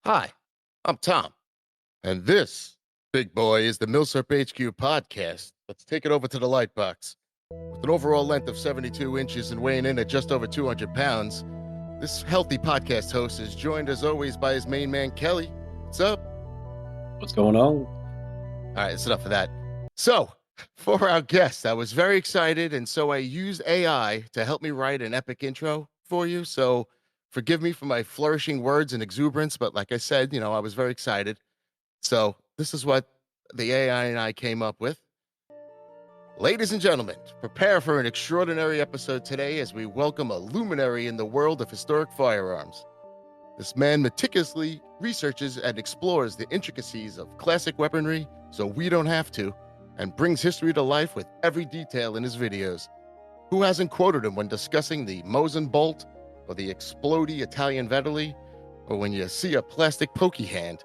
Hi, I'm Tom, and this, big boy, is the Millsap HQ podcast. Let's take it over to the Lightbox. With an overall length of 72 inches and weighing in at just over 200 pounds, this healthy podcast host is joined as always by his main man, Kelly. What's up? What's going on? All right, that's enough of that. So, for our guest, I was very excited, and so I used AI to help me write an epic intro for you. So, forgive me for my flourishing words and exuberance, but like I said, I was very excited. So, this is what the AI and I came up with. Ladies and gentlemen, prepare for an extraordinary episode today as we welcome a luminary in the world of historic firearms. This man meticulously researches and explores the intricacies of classic weaponry so we don't have to, and brings history to life with every detail in his videos. Who hasn't quoted him when discussing the Mosin bolt, or the explodey Italian Vetterli, or when you see a plastic pokey hand?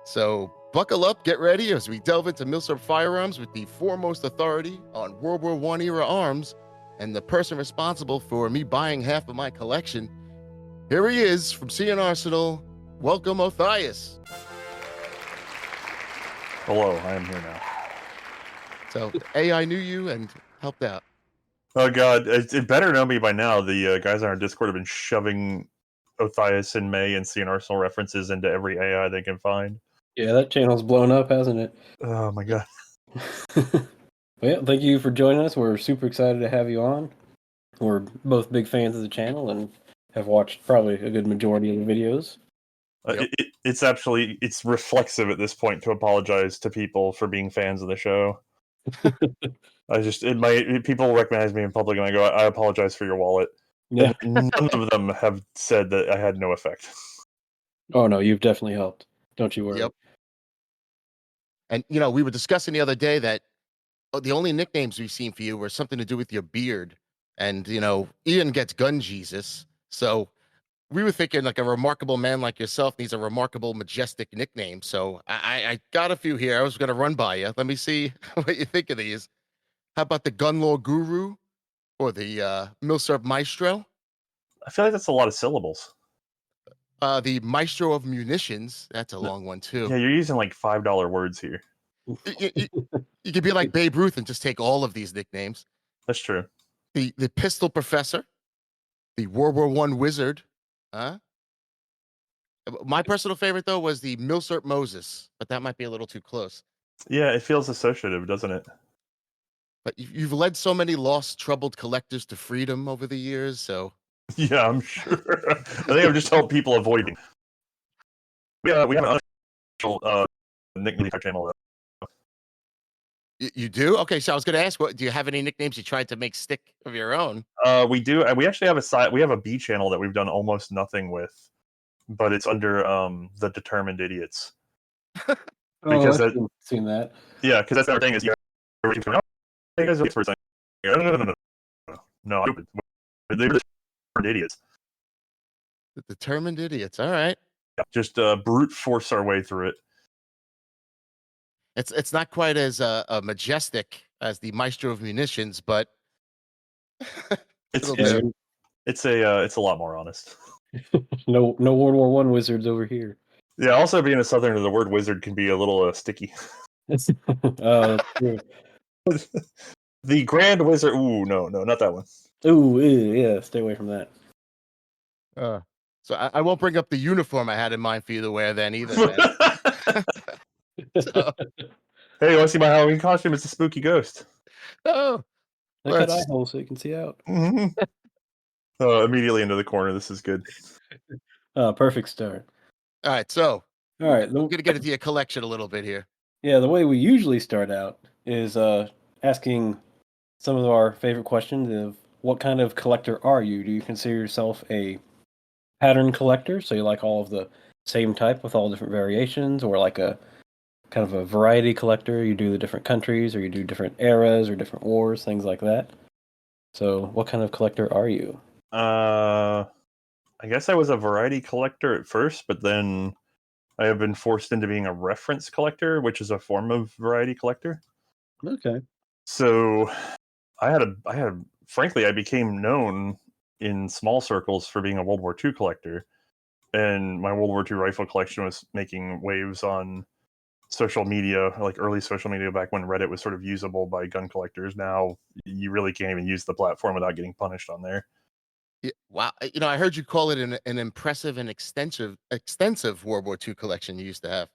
So buckle up, get ready as we delve into Millsap firearms with the foremost authority on World War I era arms, and the person responsible for me buying half of my collection. Here he is from C&Rsenal. Welcome, Othais. Hello, I am here now. So AI knew you and helped out. Oh god, it better know me by now. The guys on our Discord have been shoving Othais and Mae and C&Rsenal references into every AI they can find. Yeah, that channel's blown up, hasn't it? Oh my god. Well, thank you for joining us. We're super excited to have you on. We're both big fans of the channel and have watched probably a good majority of the videos. Yep. It's reflexive at this point to apologize to people for being fans of the show. People recognize me in public and I go, I apologize for your wallet. Yeah. And none of them have said that I had no effect. Oh no, you've definitely helped. Don't you worry. Yep. And, we were discussing the other day that the only nicknames we've seen for you were something to do with your beard. And, Ian gets Gun Jesus. So we were thinking like a remarkable man like yourself needs a remarkable, majestic nickname. So I got a few here. I was going to run by you. Let me see what you think of these. How about the Gun Law Guru or the Millsap Maestro? I feel like that's a lot of syllables. The Maestro of Munitions. That's a long one, too. Yeah, you're using like $5 words here. You could be like Babe Ruth and just take all of these nicknames. That's true. The Pistol Professor, the World War I Wizard. Huh? My personal favorite, though, was the Millsap Moses, but that might be a little too close. Yeah, it feels associative, doesn't it? But you've led so many lost, troubled collectors to freedom over the years, so... Yeah, I'm sure. I think I've just helped people avoiding. We have an unofficial nickname channel, though. You do? Okay, so I was going to ask, do you have any nicknames you tried to make stick of your own? We do. We actually have we have a B channel that we've done almost nothing with, but it's under the Determined Idiots. Because I've seen that. Yeah, because that's our thing. Is hey guys, no, they're determined idiots. The Determined Idiots. All right. Yeah, just brute force our way through it. It's not quite as majestic as the Maestro of Munitions, but it's a lot more honest. No World War I wizards over here. Yeah, also being a southerner, the word wizard can be a little sticky. True. The Grand Wizard. Ooh, no, not that one. Ooh, yeah, stay away from that. So I won't bring up the uniform I had in mind for you to wear then either. Man. Hey, you want to see my Halloween costume? It's a spooky ghost. Oh, I cut eye hole so you can see out. Immediately into the corner. This is good. Perfect start. All right, so we're going to get into your collection a little bit here. Yeah, the way we usually start out is asking some of our favorite questions of what kind of collector are you? Do you consider yourself a pattern collector, so you like all of the same type with all different variations, or like a kind of a variety collector, you do the different countries, or you do different eras or different wars, things like that? So what kind of collector are you? I guess I was a variety collector at first, but then I have been forced into being a reference collector, which is a form of variety collector. Okay. So frankly, I became known in small circles for being a World War II collector. and my World War II rifle collection was making waves on social media, like early social media back when Reddit was sort of usable by gun collectors. Now you really can't even use the platform without getting punished on there. Yeah, wow. I heard you call it an impressive and extensive World War II collection you used to have.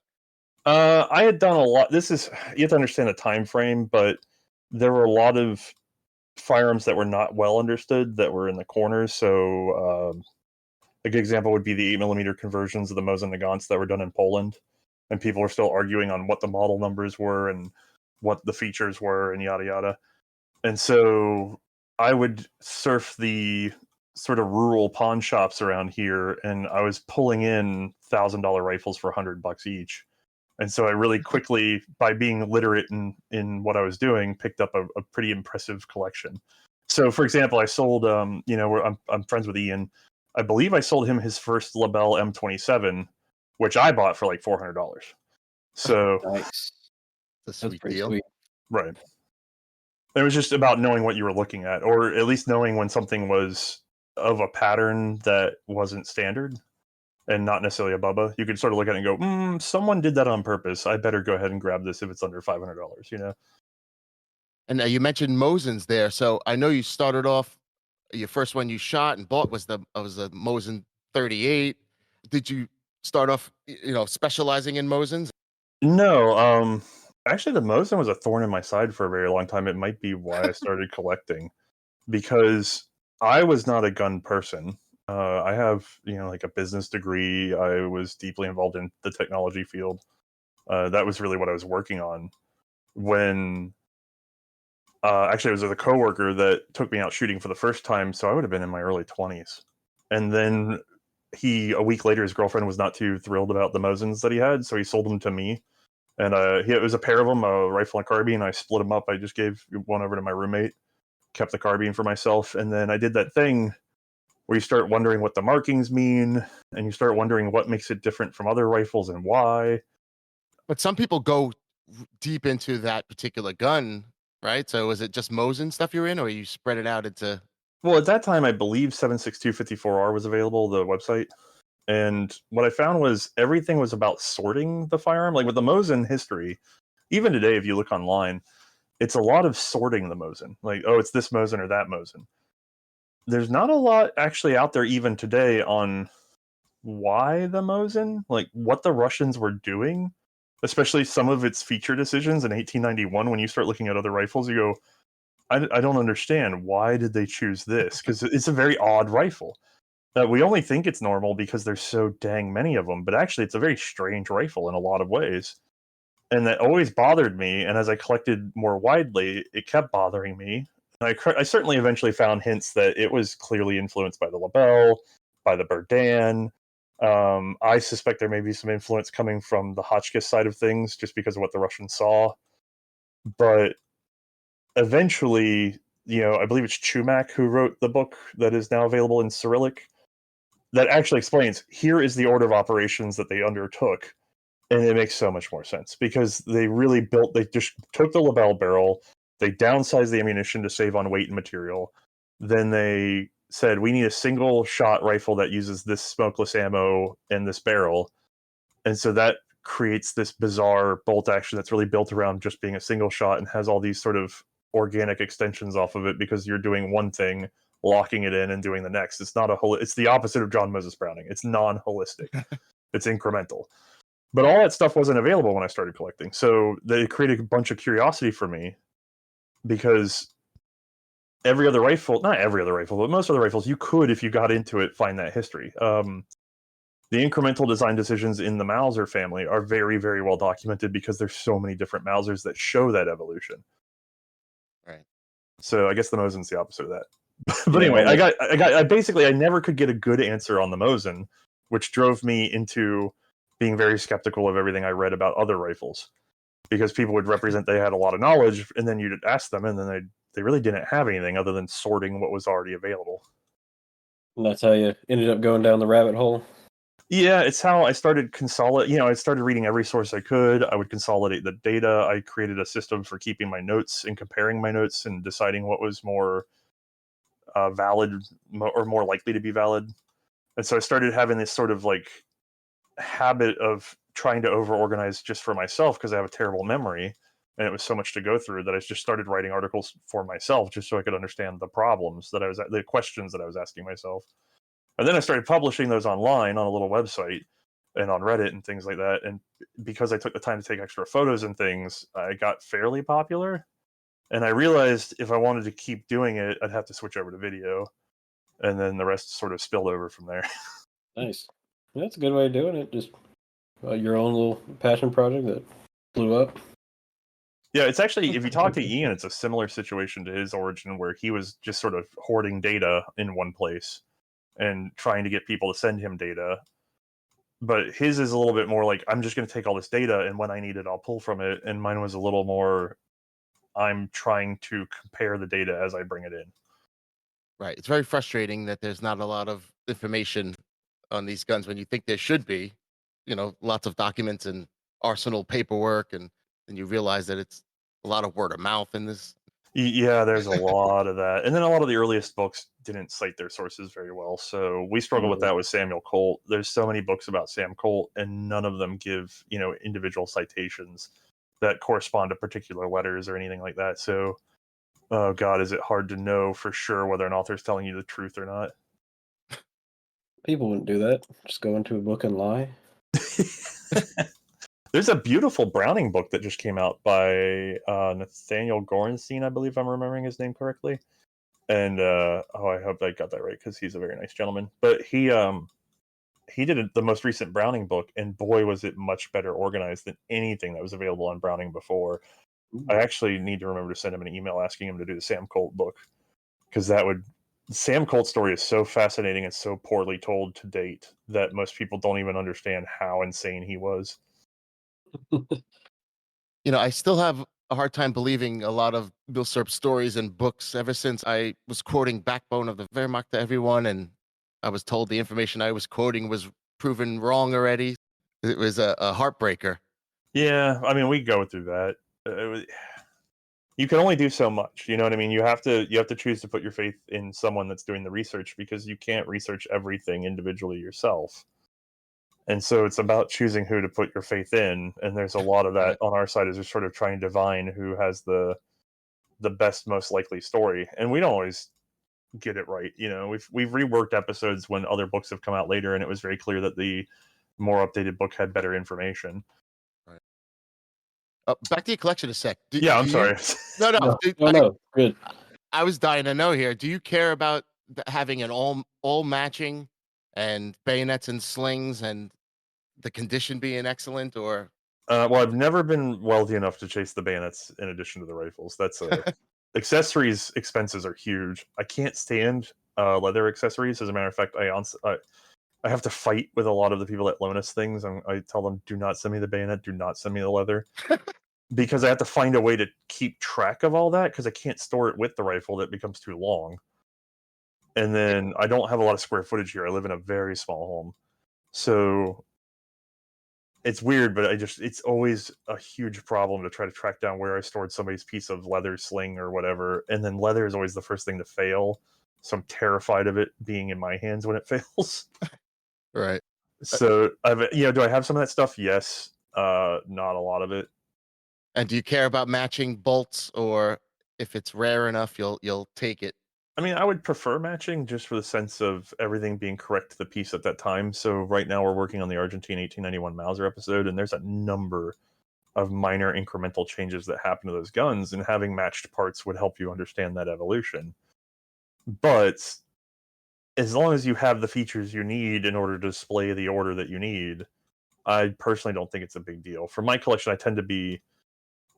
I had done a lot. This is you have to understand the time frame, but there were a lot of firearms that were not well understood that were in the corners. So a good example would be the 8mm conversions of the Mosin Nagants that were done in Poland, and people were still arguing on what the model numbers were and what the features were and yada yada. And so I would surf the sort of rural pawn shops around here, and I was pulling in $1,000 rifles for $100 each. And so I really quickly, by being literate in what I was doing, picked up a pretty impressive collection. So, for example, I sold, I'm friends with Ian. I believe I sold him his first Labelle M27, which I bought for like $400. So, Nice. It's a That's sweet pretty deal. sweet. right. It was just about knowing what you were looking at, or at least knowing when something was of a pattern that wasn't standard and not necessarily a Bubba. You could sort of look at it and go, someone did that on purpose. I better go ahead and grab this if it's under $500, you know? And you mentioned Mosins there, so I know you started off. Your first one you shot and bought was a Mosin 38. Did you start off, specializing in Mosins? No, actually, the Mosin was a thorn in my side for a very long time. It might be why I started collecting, because I was not a gun person. I have, like a business degree. I was deeply involved in the technology field. That was really what I was working on when actually it was with a coworker that took me out shooting for the first time, so I would have been in my early 20s. And then a week later, his girlfriend was not too thrilled about the Mosins that he had, so he sold them to me. And it was a pair of them, a rifle and carbine. I split them up. I just gave one over to my roommate, kept the carbine for myself, and then I did that thing where you start wondering what the markings mean, and you start wondering what makes it different from other rifles and why. But some people go deep into that particular gun, right? So is it just Mosin stuff you're in, or you spread it out into? Well, at that time, I believe 7.6254R was available, the website. And what I found was everything was about sorting the firearm. Like with the Mosin history, even today, if you look online, it's a lot of sorting the Mosin. Like, oh, it's this Mosin or that Mosin. There's not a lot actually out there even today on why the Mosin, like what the Russians were doing, especially some of its feature decisions in 1891. When you start looking at other rifles, you go, I don't understand. Why did they choose this? Because it's a very odd rifle. We only think it's normal because there's so dang many of them, but actually it's a very strange rifle in a lot of ways. And that always bothered me, and as I collected more widely, it kept bothering me. And I certainly eventually found hints that it was clearly influenced by the Labelle, by the Berdan. I suspect there may be some influence coming from the Hotchkiss side of things, just because of what the Russians saw. But eventually, I believe it's Chumak who wrote the book that is now available in Cyrillic, that actually explains here is the order of operations that they undertook. And it makes so much more sense because they just took the Labelle barrel, they downsized the ammunition to save on weight and material. Then they said, we need a single shot rifle that uses this smokeless ammo and this barrel. And so that creates this bizarre bolt action that's really built around just being a single shot and has all these sort of organic extensions off of it because you're doing one thing, locking it in and doing the next. It's the opposite of John Moses Browning. It's non-holistic. It's incremental. But all that stuff wasn't available when I started collecting. So they created a bunch of curiosity for me because not every other rifle, but most other rifles, you could, if you got into it, find that history. The incremental design decisions in the Mauser family are very, very well documented because there's so many different Mausers that show that evolution. Right. So I guess the Mosin's the opposite of that. But Yeah, anyway, no, I never could get a good answer on the Mosin, which drove me into being very skeptical of everything I read about other rifles, because people would represent they had a lot of knowledge, and then you'd ask them, and then they really didn't have anything other than sorting what was already available. and that's how you ended up going down the rabbit hole. Yeah, it's how I started I started reading every source I could. I would consolidate the data. I created a system for keeping my notes and comparing my notes and deciding what was more valid or more likely to be valid. And so I started having this sort of like habit of trying to over organize just for myself because I have a terrible memory and it was so much to go through that I just started writing articles for myself just so I could understand the questions that I was asking myself. And then I started publishing those online on a little website and on Reddit and things like that. And because I took the time to take extra photos and things, I got fairly popular. And I realized if I wanted to keep doing it, I'd have to switch over to video. And then the rest sort of spilled over from there. Nice. Yeah, that's a good way of doing it. Just your own little passion project that blew up. Yeah, it's actually, if you talk to Ian, it's a similar situation to his origin where he was just sort of hoarding data in one place and trying to get people to send him data. But his is a little bit more like, I'm just going to take all this data and when I need it, I'll pull from it. And mine was a little more, I'm trying to compare the data as I bring it in. Right. It's very frustrating that there's not a lot of information on these guns when you think there should be, lots of documents and arsenal paperwork, and then you realize that it's a lot of word of mouth in this. Yeah, there's a lot of that. And then a lot of the earliest books didn't cite their sources very well. So we struggle with that with Samuel Colt. There's so many books about Sam Colt, and none of them give, individual citations that correspond to particular letters or anything like that. So, oh God, is it hard to know for sure whether an author's telling you the truth or not? People wouldn't do that. Just go into a book and lie. There's a beautiful Browning book that just came out by Nathaniel Gorenstein, I believe I'm remembering his name correctly. And I hope I got that right because he's a very nice gentleman. But he did the most recent Browning book, and boy, was it much better organized than anything that was available on Browning before. I actually need to remember to send him an email asking him to do the Sam Colt book because Sam Colt's story is so fascinating and so poorly told to date that most people don't even understand how insane he was. I still have a hard time believing a lot of Bill Serp's stories and books ever since I was quoting Backbone of the Wehrmacht to everyone, and I was told the information I was quoting was proven wrong already. It was a heartbreaker. Yeah, I mean, we go through that. You can only do so much. You know what I mean? You have to choose to put your faith in someone that's doing the research because you can't research everything individually yourself. And so it's about choosing who to put your faith in. And there's a lot of that on our side as we're sort of trying to divine who has the best, most likely story. And we don't always get it right. We've reworked episodes when other books have come out later, and it was very clear that the more updated book had better information. Back to your collection a sec. Yeah, I'm sorry. No. No. Good. I was dying to know here. Do you care about having an all matching and bayonets and slings and the condition being excellent, or? Well, I've never been wealthy enough to chase the bayonets in addition to the rifles. That's accessories expenses are huge. I can't stand leather accessories. As a matter of fact, I have to fight with a lot of the people that loan us things. I tell them, do not send me the bayonet, do not send me the leather. Because I have to find a way to keep track of all that because I can't store it with the rifle. That becomes too long. And then I don't have a lot of square footage here. I live in a very small home. So it's weird, but it's always a huge problem to try to track down where I stored somebody's piece of leather sling or whatever. And then leather is always the first thing to fail. So I'm terrified of it being in my hands when it fails. Right. So do I have some of that stuff? Yes. Not a lot of it. And do you care about matching bolts, or if it's rare enough, you'll take it? I mean, I would prefer matching just for the sense of everything being correct to the piece at that time. So right now we're working on the Argentine 1891 Mauser episode, and there's a number of minor incremental changes that happen to those guns, and having matched parts would help you understand that evolution. But as long as you have the features you need in order to display the order that you need, I personally don't think it's a big deal. For my collection, I tend to be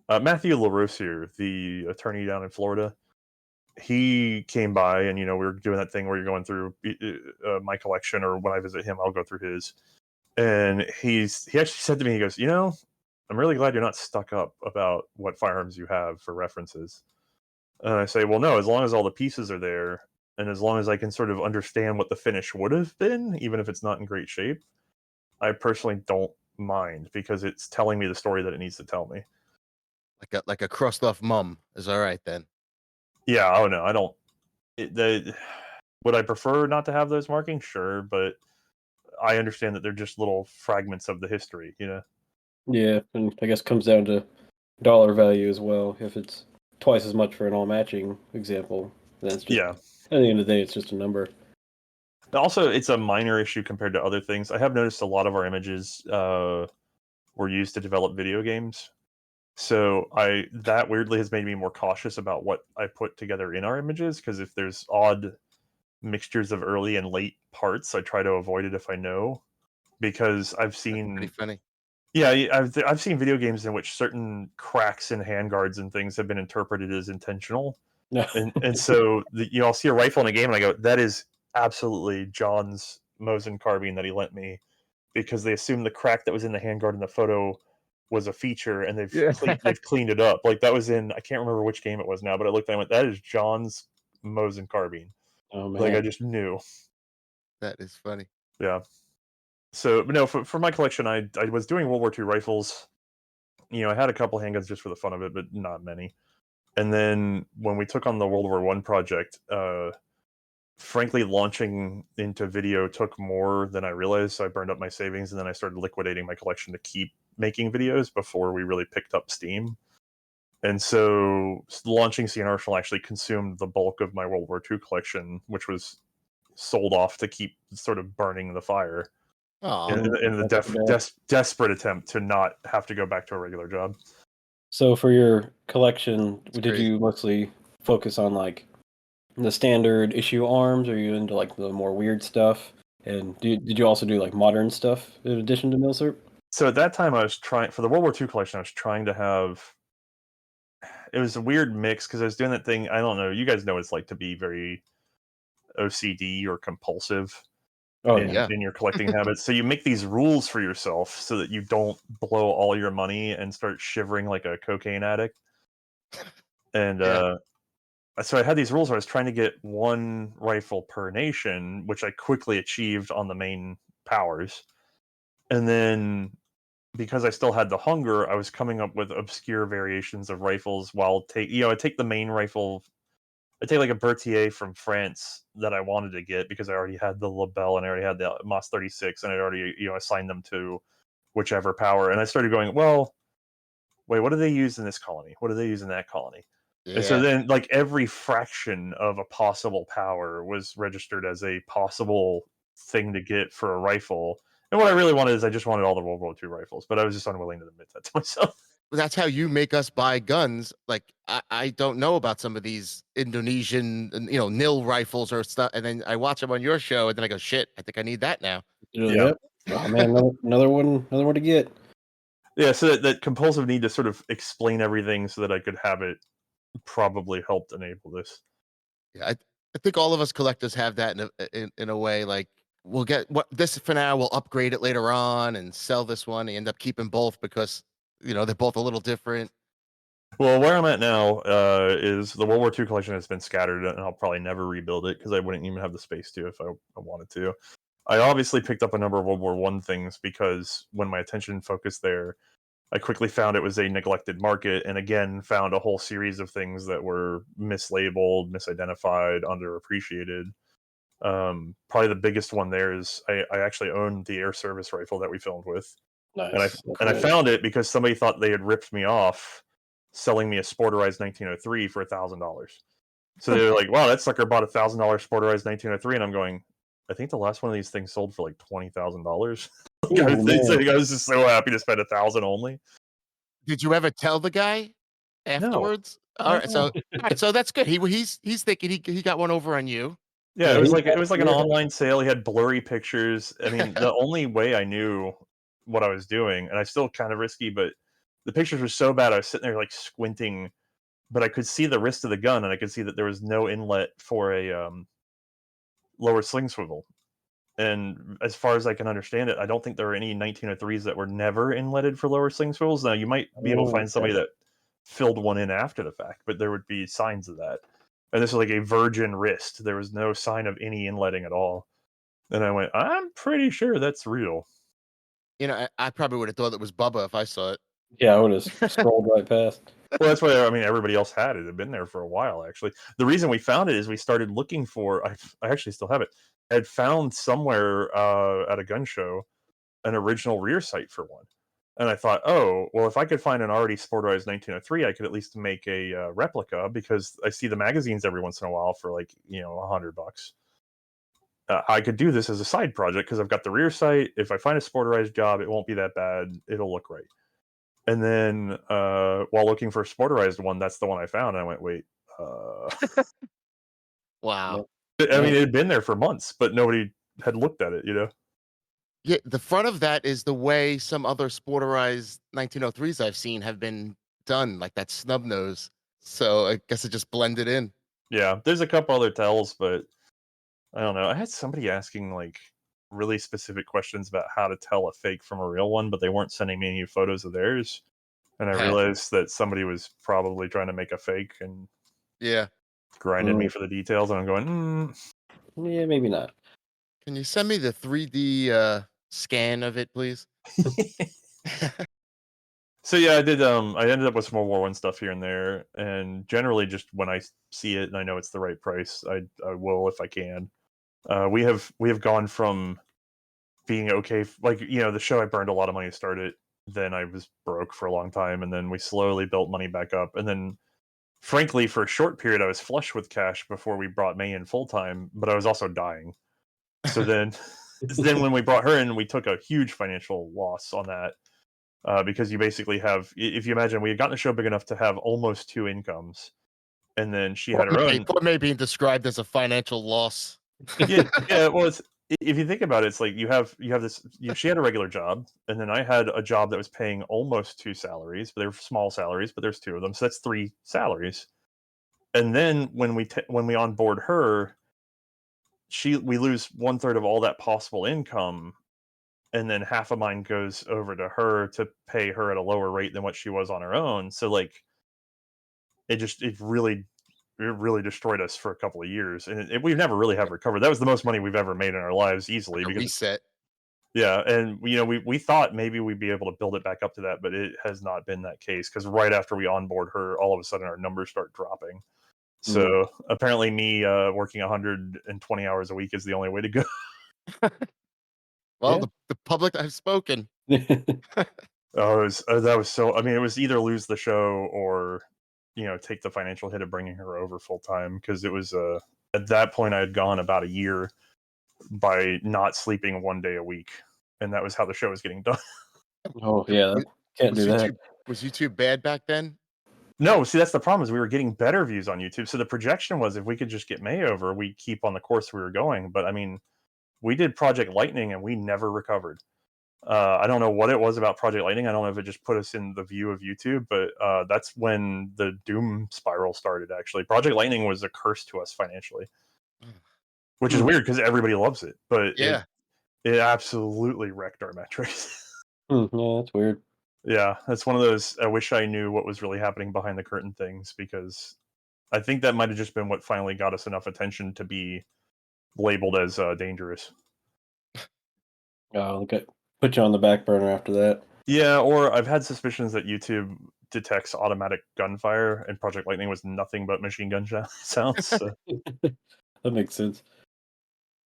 Matthew LaRosier, the attorney down in Florida. He came by, and we were doing that thing where you're going through my collection, or when I visit him, I'll go through his. And he actually said to me, he goes, I'm really glad you're not stuck up about what firearms you have for references. And I say, well, no, as long as all the pieces are there, and as long as I can sort of understand what the finish would have been, even if it's not in great shape, I personally don't mind because it's telling me the story that it needs to tell me. Like a crust off mum is all right then. Yeah, oh no, I don't. Would I prefer not to have those markings? Sure, but I understand that they're just little fragments of the history, you know? Yeah, and I guess it comes down to dollar value as well. If it's twice as much for an all matching example, then it's just Yeah. at the end of the day, it's just a number. Also, it's a minor issue compared to other things. I have noticed a lot of our images were used to develop video games. So that weirdly has made me more cautious about what I put together in our images, because if there's odd mixtures of early and late parts, I try to avoid it if I know, because I've That's pretty seen funny. yeah, I've seen video games in which certain cracks in handguards and things have been interpreted as intentional. No. And so I'll see a rifle in a game and I go, that is absolutely John's Mosin carbine that he lent me, because they assume the crack that was in the handguard in the photo was a feature, and Yeah. they've cleaned it up. Like that was in, I can't remember which game it was now, but I looked and I went, that is John's Mosin carbine. Oh Like I man. just knew. That is funny. Yeah. So, but no, for my collection, I was doing World War II rifles. I had a couple handguns just for the fun of it, but not many. And then when we took on the World War One project, frankly, launching into video took more than I realized. So I burned up my savings, and then I started liquidating my collection to keep making videos before we really picked up steam. And so launching C&Rsenal actually consumed the bulk of my World War II collection, which was sold off to keep sort of burning the fire Oh, in the That's too bad. desperate attempt to not have to go back to a regular job. So for your collection, did crazy. you mostly focus on like the standard issue arms, or are you into like the more weird stuff? And did you also do like modern stuff in addition to Milsurp? So at that time, I was trying for the World War II collection. I was trying to have. It was a weird mix because I was doing that thing. I don't know. You guys know what it's like to be very OCD or compulsive Oh in yeah. Yeah. in your collecting habits. So you make these rules for yourself so that you don't blow all your money and start shivering like a cocaine addict. And Yeah. so I had these rules where I was trying to get one rifle per nation, which I quickly achieved on the main powers. And then because I still had the hunger, I was coming up with obscure variations of rifles while I take the main rifle. I take like a Berthier from France that I wanted to get because I already had the Lebel and I already had the Moss 36 and I'd already, assigned them to whichever power. And I started going, well, wait, what do they use in this colony? What do they use in that colony? And so Yeah. then like every fraction of a possible power was registered as a possible thing to get for a rifle. And what I really wanted is I just wanted all the World War II rifles, but I was just unwilling to admit that to myself. That's how you make us buy guns. Like I don't know about some of these Indonesian, nil rifles or stuff, and then I watch them on your show, and then I go, "Shit, I think I need that now." Yeah. Yep. Oh man, another one to get. Yeah, so that compulsive need to sort of explain everything so that I could have it probably helped enable this. Yeah, I think all of us collectors have that in a way. Like we'll get what this for now, we'll upgrade it later on and sell this one. And end up keeping both because they're both a little different. Well, where I'm at now is the World War II collection has been scattered, and I'll probably never rebuild it because I wouldn't even have the space to if I wanted to. I obviously picked up a number of World War One things because when my attention focused there, I quickly found it was a neglected market, and again found a whole series of things that were mislabeled, misidentified, underappreciated. Probably the biggest one there is I actually owned the air service rifle that we filmed with, and I Nice. and I Okay. found it because somebody thought they had ripped me off, selling me a Sporterized 1903 for $1,000. So they're like, "Wow, that sucker bought $1,000 Sporterized 1903," and I'm going, "I think the last one of these things sold for like $20,000." Like, Oh man. I was just so happy to spend 1,000 only. Did you ever tell the guy No, afterwards? All right, no. so that's good. He's thinking he got one over on you. Yeah, Yeah, he it had was like an yeah. online sale. He had blurry pictures. I mean, the only way I knew what I was doing, and I still kind of risky, but the pictures were so bad. I was sitting there like squinting, but I could see the wrist of the gun, and I could see that there was no inlet for a lower sling swivel. And as far as I can understand it, I don't think there were any 1903s that were never inletted for lower sling swivels. Now you might be able to Oh, find somebody okay. that filled one in after the fact, but there would be signs of that. And this was like a virgin wrist. There was no sign of any inletting at all. And I went, I'm pretty sure that's real. I probably would have thought it was Bubba if I saw it. Yeah, I would have scrolled right past. Well, that's why I mean everybody else had it. It had been there for a while, actually. The reason we found it is we started looking for. I actually still have it. I had found somewhere at a gun show an original rear sight for one, and I thought, oh, well, if I could find an already Sportized 1903, I could at least make a replica because I see the magazines every once in a while for like $100. I could do this as a side project because I've got the rear sight. If I find a Sportized job, it won't be that bad. It'll look right. And then while looking for a Sportized one, that's the one I found. And I went, wait. Wow. I mean, it had been there for months, but nobody had looked at it. Yeah, the front of that is the way some other Sporterized 1903s I've seen have been done, like that snub nose. So I guess it just blended in. Yeah, there's a couple other tells, but I don't know. I had somebody asking like really specific questions about how to tell a fake from a real one, but they weren't sending me any photos of theirs. And I realized that somebody was probably trying to make a fake and Yeah. grinded me for the details. And I'm going, Yeah, maybe not. Can you send me the 3D scan of it, please? So yeah, I did. I ended up with some World War One stuff here and there, and generally, just when I see it and I know it's the right price, I will if I can. We have gone from being okay, like the show. I burned a lot of money to start it. Then I was broke for a long time, and then we slowly built money back up. And then, frankly, for a short period, I was flush with cash before we brought Mae in full time, but I was also dying. So then, then when we brought her in, we took a huge financial loss on that. Because you basically have, if you imagine, we had gotten the show big enough to have almost two incomes, and then she had her own. Poor May being described as a financial loss. Yeah, yeah. Well, if you think about it, it's like you have this. She had a regular job, and then I had a job that was paying almost two salaries, but they were small salaries, but there's two of them, so that's three salaries. And then when we onboard her, we lose 1/3 of all that possible income, and then half of mine goes over to her to pay her at a lower rate than what she was on her own. So like it really destroyed us for a couple of years, and we've never really have recovered. That was the most money we've ever made in our lives easily A because reset. yeah, and we thought maybe we'd be able to build it back up to that, but it has not been that case because right after we onboard her, all of a sudden our numbers start dropping. So apparently me working 120 hours a week is the only way to go. Well, Yeah. the public I've spoken. That was so. I mean, it was either lose the show or, take the financial hit of bringing her over full time because it was at that point I had gone about a year by not sleeping one day a week, and that was how the show was getting done. Oh yeah, can't do that. Was YouTube bad back then? No, see that's the problem is we were getting better views on YouTube. So the projection was if we could just get Mae over, we'd keep on the course we were going. But I mean, we did Project Lightning and we never recovered. I don't know what it was about Project Lightning. I don't know if it just put us in the view of YouTube, but that's when the doom spiral started. Actually, Project Lightning was a curse to us financially, which is weird because everybody loves it, but Yeah. it absolutely wrecked our metrics. Yeah, that's weird. Yeah, that's one of those. I wish I knew what was really happening behind the curtain things because I think that might have just been what finally got us enough attention to be labeled as dangerous. Oh, okay. Put you on the back burner after that. Yeah, or I've had suspicions that YouTube detects automatic gunfire, and Project Lightning was nothing but machine gun sounds. So. That makes sense.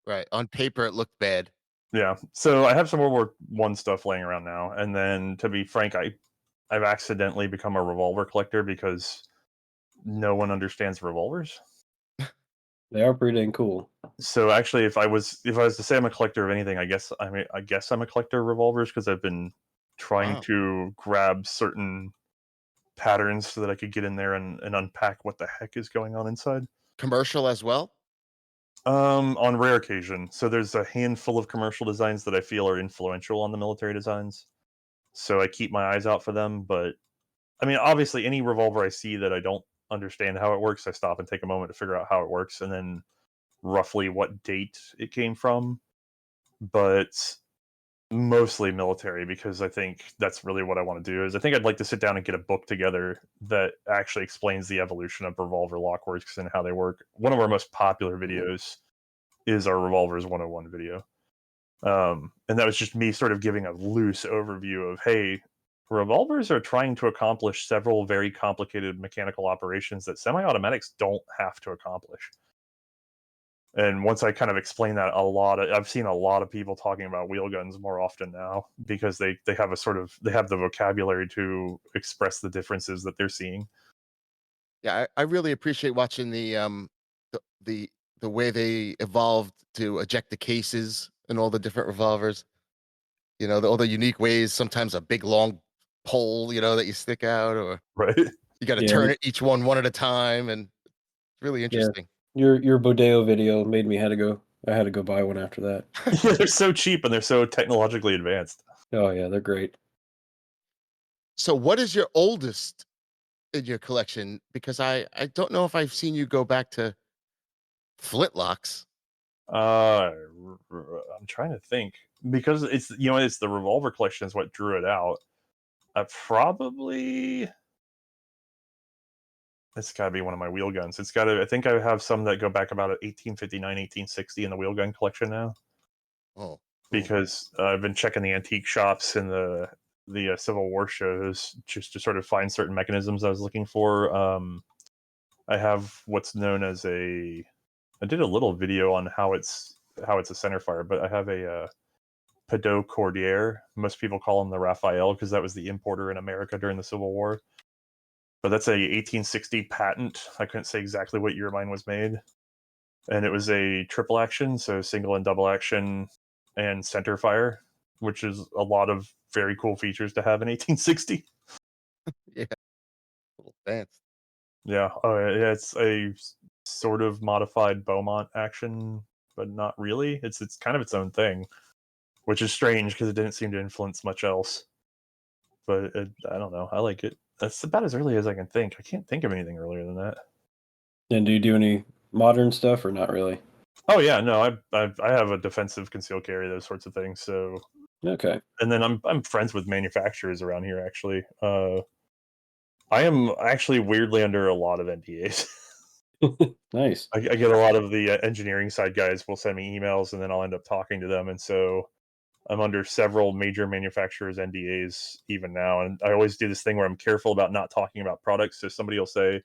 Right. On paper, it looked bad. Yeah, so I have some World War One stuff laying around now, and then to be frank, I've accidentally become a revolver collector because no one understands revolvers. They are pretty dang cool. So actually, if I was to say I'm a collector of anything, I guess I'm a collector of revolvers because I've been trying to grab certain patterns so that I could get in there and unpack what the heck is going on inside. Commercial as well? On rare occasion. So there's a handful of commercial designs that I feel are influential on the military designs. So I keep my eyes out for them. But I mean, obviously, any revolver I see that I don't understand how it works, I stop and take a moment to figure out how it works and then roughly what date it came from. But mostly military because I think that's really what I want to do. Is I think I'd like to sit down and get a book together that actually explains the evolution of revolver lockworks and how they work. One of our most popular videos is our Revolvers 101 video. And that was just me sort of giving a loose overview of, hey, Revolvers are trying to accomplish several very complicated mechanical operations that semi-automatics don't have to accomplish. And once I kind of explain that, I've seen a lot of people talking about wheel guns more often now because they have they have the vocabulary to express the differences that they're seeing. Yeah, I really appreciate watching the the the way they evolved to eject the cases and all the different revolvers. All the unique ways. Sometimes a big long pole, that you stick out, or Right? you got to Yeah, turn it each one at a time, and it's really yeah. interesting. Your Bodeo video made me had to go. I had to go buy one after that. Yeah, they're so cheap and they're so technologically advanced. Oh yeah, they're great. So, what is your oldest in your collection? Because I don't know if I've seen you go back to flintlocks. I'm trying to think because it's the revolver collection is what drew it out. Probably it's got to be one of my wheel guns. It's got to. I think I have some that go back about 1859, 1860 in the wheel gun collection now Oh, cool. because I've been checking the antique shops and the Civil War shows just to sort of find certain mechanisms I was looking for. I have what's known as I did a little video on how it's a centerfire, but I have a Pedot Cordier. Most people call him the Raphael because that was the importer in America during the Civil War. But that's a 1860 patent. I couldn't say exactly what year mine was made. And it was a triple action, so single and double action and center fire, which is a lot of very cool features to have in 1860. Yeah, little advanced. Yeah, yeah, it's a sort of modified Beaumont action, but not really. It's kind of its own thing, which is strange because it didn't seem to influence much else. But I don't know. I like it. That's about as early as I can think. I can't think of anything earlier than that. And do you do any modern stuff or not really? Oh yeah, no, I have a defensive concealed carry, those sorts of things. So, Okay. and then I'm friends with manufacturers around here. Actually, I am actually weirdly under a lot of NDAs. Nice. I get a lot of the engineering side guys will send me emails, and then I'll end up talking to them, and so I'm under several major manufacturers' NDAs even now. And I always do this thing where I'm careful about not talking about products. So somebody will say,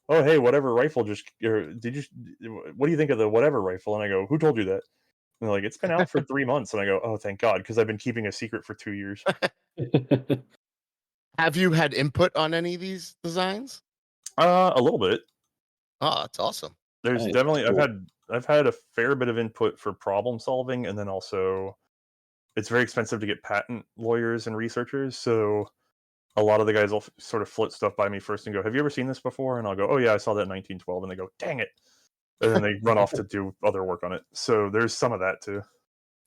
"Oh, hey, whatever rifle just or did you? What do you think of the whatever rifle?" And I go, "Who told you that?" And they're like, "It's been out for 3 months." And I go, "Oh, thank God," because I've been keeping a secret for 2 years. Have you had input on any of these designs? A little bit. Oh, that's awesome. There's Nice. definitely Cool. I've had a fair bit of input for problem solving, and then also it's very expensive to get patent lawyers and researchers. So a lot of the guys will sort of float stuff by me first and go, "Have you ever seen this before?" And I'll go, "Oh yeah, I saw that in 1912." And they go, "Dang it!" And then they run off to do other work on it. So there's some of that too.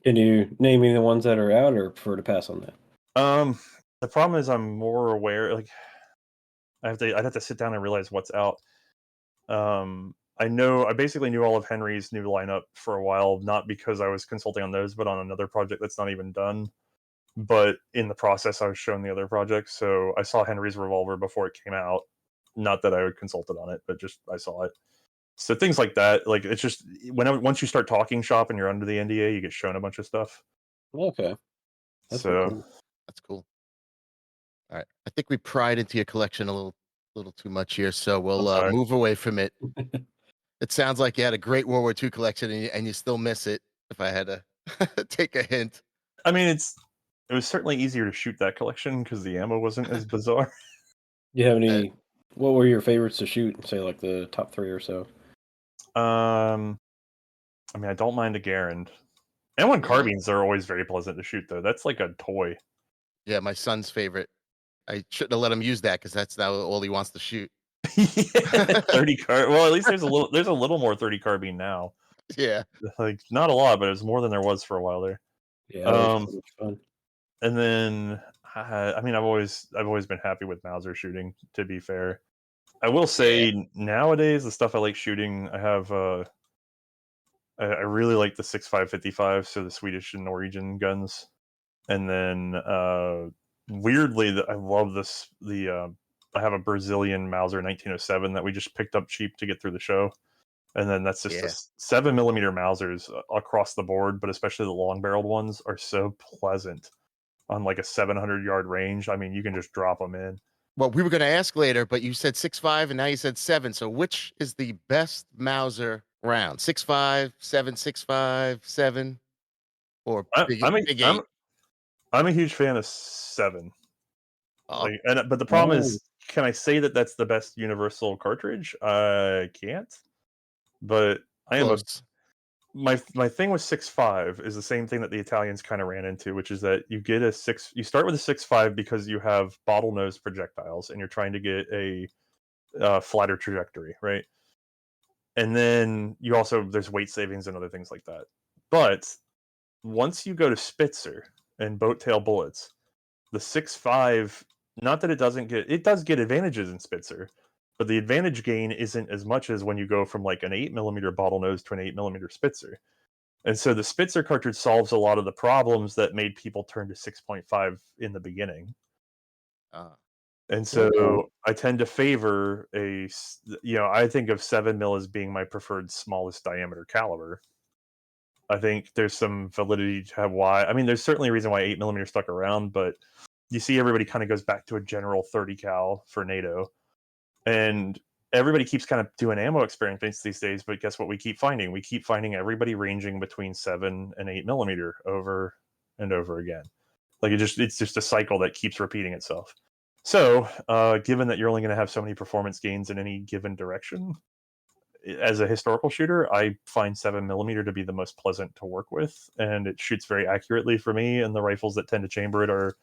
Can you name me the ones that are out or prefer to pass on that? Um, the problem is I'm more aware. Like I'd have to sit down and realize what's out. I basically knew all of Henry's new lineup for a while, not because I was consulting on those, but on another project that's not even done. But in the process, I was shown the other projects, so I saw Henry's revolver before it came out. Not that I would consulted on it, but just I saw it. So things like that, like it's just once you start talking shop and you're under the NDA, you get shown a bunch of stuff. Okay. That's pretty So cool. That's cool. All right. I think we pried into your collection a little too much here, so I'm we'll sorry. move away from it. It sounds like you had a great World War II collection, and you still miss it. If I had to take a hint. I mean, it was certainly easier to shoot that collection because the ammo wasn't as bizarre. Do you have Uh, any? What were your favorites to shoot? Say like the top 3 or so. I mean, I don't mind a Garand. M1 yeah, carbines are always very pleasant to shoot, though. That's like a toy. yeah. My son's favorite. I shouldn't have let him use that because that's now all he wants to shoot. Yeah, 30 car. Well, at least there's a little more 30 carbine now. Yeah, Like not a lot, but it's more than there was for a while there. Yeah, that was Um, so much fun. and then I mean, I've always been happy with Mauser shooting. To be fair, I will yeah, say nowadays the stuff I like shooting, I really like the 6.555, so the Swedish and Norwegian guns, and then weirdly, I love I have a Brazilian Mauser 1907 that we just picked up cheap to get through the show. And then that's just yeah. 7 millimeter Mausers across the board, but especially the long barreled ones are so pleasant. on like a 700-yard range. I mean, you can just drop them in. Well, we were going to ask later, but you said 6.5 and now you said 7. So which is the best Mauser round? 6.5, 7, 6.5, 7, or I, I'm a big I'm 8? I'm a huge fan of 7. Oh, But the problem Oh, is, can I say that that's the best universal cartridge? I can't. But I am a close. my thing with 6.5 is the same thing that the Italians kind of ran into, which is that you start with a 6.5 because you have bottlenose projectiles and you're trying to get a flatter trajectory, right? And then there's weight savings and other things like that. But once you go to Spitzer and boat tail bullets, the 6.5, not that it does get advantages in Spitzer, but the advantage gain isn't as much as when you go from like an 8mm bottlenose to an 8mm Spitzer. And so the Spitzer cartridge solves a lot of the problems that made people turn to 6.5 in the beginning. Uh, And okay. so I tend to favor I think of 7mm as being my preferred smallest diameter caliber. I think there's some validity to why. I mean, there's certainly a reason why 8mm stuck around, but you see everybody kind of goes back to a general 30 cal for NATO. And everybody keeps kind of doing ammo experiments these days, but guess what we keep finding? We keep finding everybody ranging between 7 and 8mm over and over again. Like it's just a cycle that keeps repeating itself. So, given that you're only going to have so many performance gains in any given direction, as a historical shooter, I find 7mm to be the most pleasant to work with, and it shoots very accurately for me. And the rifles that tend to chamber it are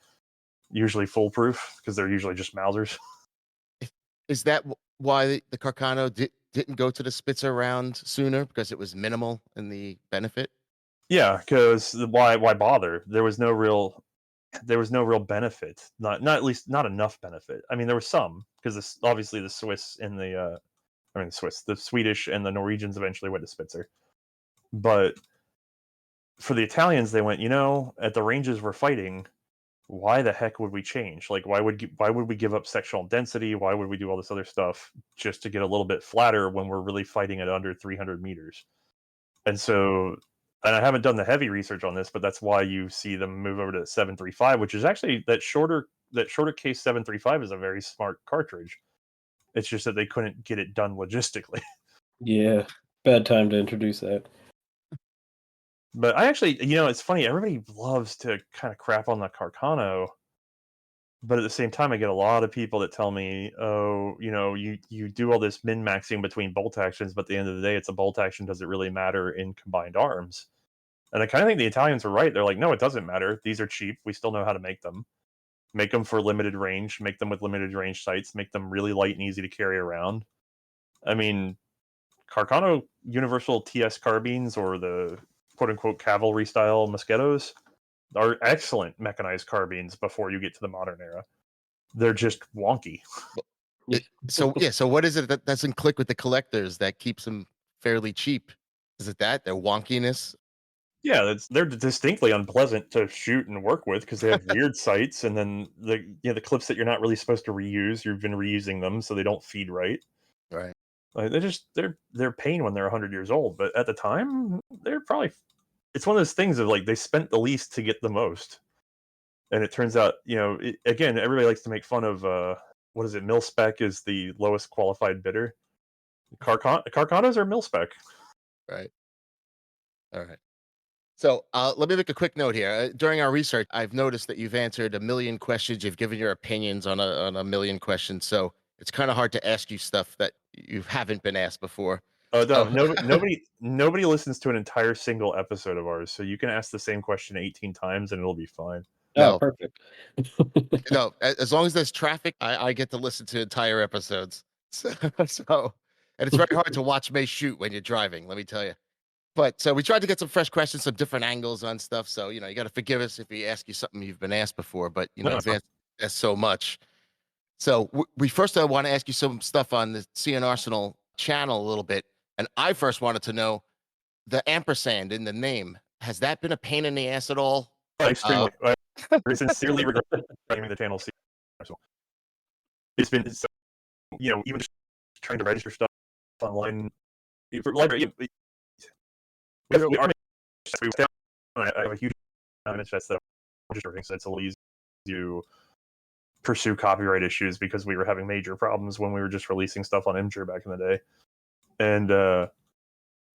usually foolproof because they're usually just Mausers. is that why the Carcano didn't go to the Spitzer round sooner, because it was minimal in the benefit? Yeah, because why bother? There was no real benefit. Not at least not enough benefit. I mean, there was some because obviously the Swiss and the Swedish and the Norwegians eventually went to Spitzer, but for the Italians, they went, at the ranges we're fighting, why the heck would we change? Like, why would we give up sectional density? Why would we do all this other stuff just to get a little bit flatter when we're really fighting at under 300 meters? And so, and I haven't done the heavy research on this, but that's why you see them move over to 735, which is actually that shorter case 735 is a very smart cartridge. It's just that they couldn't get it done logistically. Yeah. Bad time to introduce that. But I actually, it's funny. Everybody loves to kind of crap on the Carcano, but at the same time, I get a lot of people that tell me, "Oh, you do all this min maxing between bolt actions, but at the end of the day, it's a bolt action. Does it really matter in combined arms?" And I kind of think the Italians were right. They're like, "No, it doesn't matter. These are cheap. We still know how to make them. Make them for limited range. Make them with limited range sights. Make them really light and easy to carry around." I mean, Carcano Universal TS carbines or the quote unquote cavalry style Moschettos are excellent mechanized carbines before you get to the modern era. They're just wonky. So what is it that doesn't click with the collectors that keeps them fairly cheap? Is it that their wonkiness? Yeah, they're distinctly unpleasant to shoot and work with because they have weird sights, and then the clips that you're not really supposed to reuse, you've been reusing them, so they don't feed right. Right. Like they're pain when they're 100 years old, but at the time they're probably. It's one of those things of like they spent the least to get the most, and it turns out again everybody likes to make fun of what is it, mil spec is the lowest qualified bidder. Carcanos are mil spec. Right. All right. So let me make a quick note here. During our research, I've noticed that you've answered a million questions. You've given your opinions on a million questions. So it's kind of hard to ask you stuff that you haven't been asked before. Oh So no, nobody listens to an entire single episode of ours, so you can ask the same question 18 times and it'll be fine. Oh, no, perfect. no. As long as there's traffic, I get to listen to entire episodes. So, and it's very hard to watch May shoot when you're driving. Let me tell you. But so we tried to get some fresh questions, some different angles on stuff. So, you got to forgive us if we ask you something you've been asked before, but, No, it's you've fine. asked so much. So we first want to ask you some stuff on the C&Rsenal channel a little bit. And I first wanted to know the ampersand in the name. Has that been a pain in the ass at all? Extremely. I sincerely regret naming the channel. It's been so, even just trying to register stuff online for library. We are. I have a huge amount of that's the registering, so it's a little easy. to pursue copyright issues because we were having major problems when we were just releasing stuff on Imgur back in the day. And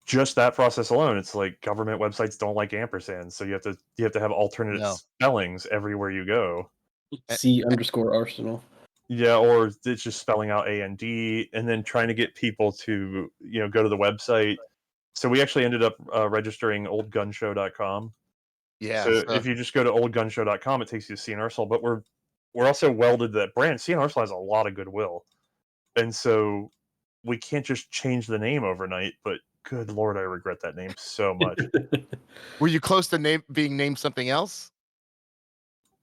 just that process alone, it's like government websites don't like ampersands, so you have to have alternate No. spellings everywhere you go. C_Arsenal. Yeah, or it's just spelling out AND, and then trying to get people to go to the website. So we actually ended up registering oldgunshow.com. Yeah. So if you just go to oldgunshow.com, it takes you to C&Rsenal, but we're also welded to that brand. C&Rsenal has a lot of goodwill, and so we can't just change the name overnight. But good lord, I regret that name so much. Were you close to being named something else?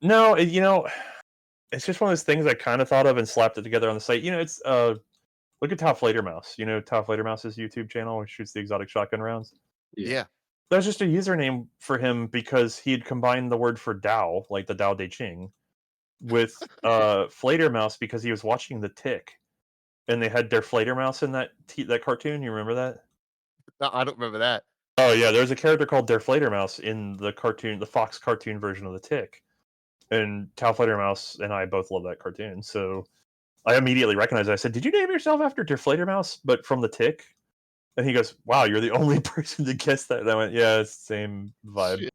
No, it's just one of those things I kind of thought of and slapped it together on the site. It's look at Top Mouse. Top Mouse's YouTube channel, where he shoots the exotic shotgun rounds. Yeah. That was just a username for him because he had combined the word for Tao, like the Tao Te Ching, with Mouse because he was watching The Tick, and they had their Mouse in that cartoon. You remember that? No, I don't remember that. Oh yeah, there's a character called their Mouse in the cartoon, the Fox cartoon version of The Tick, and Tao Mouse and I both love that cartoon. So I immediately recognized it. I said, "Did you name yourself after Der Mouse, but from The Tick?" And he goes, "Wow, you're the only person to guess that." And I went, "Yeah, it's the same vibe." Shit.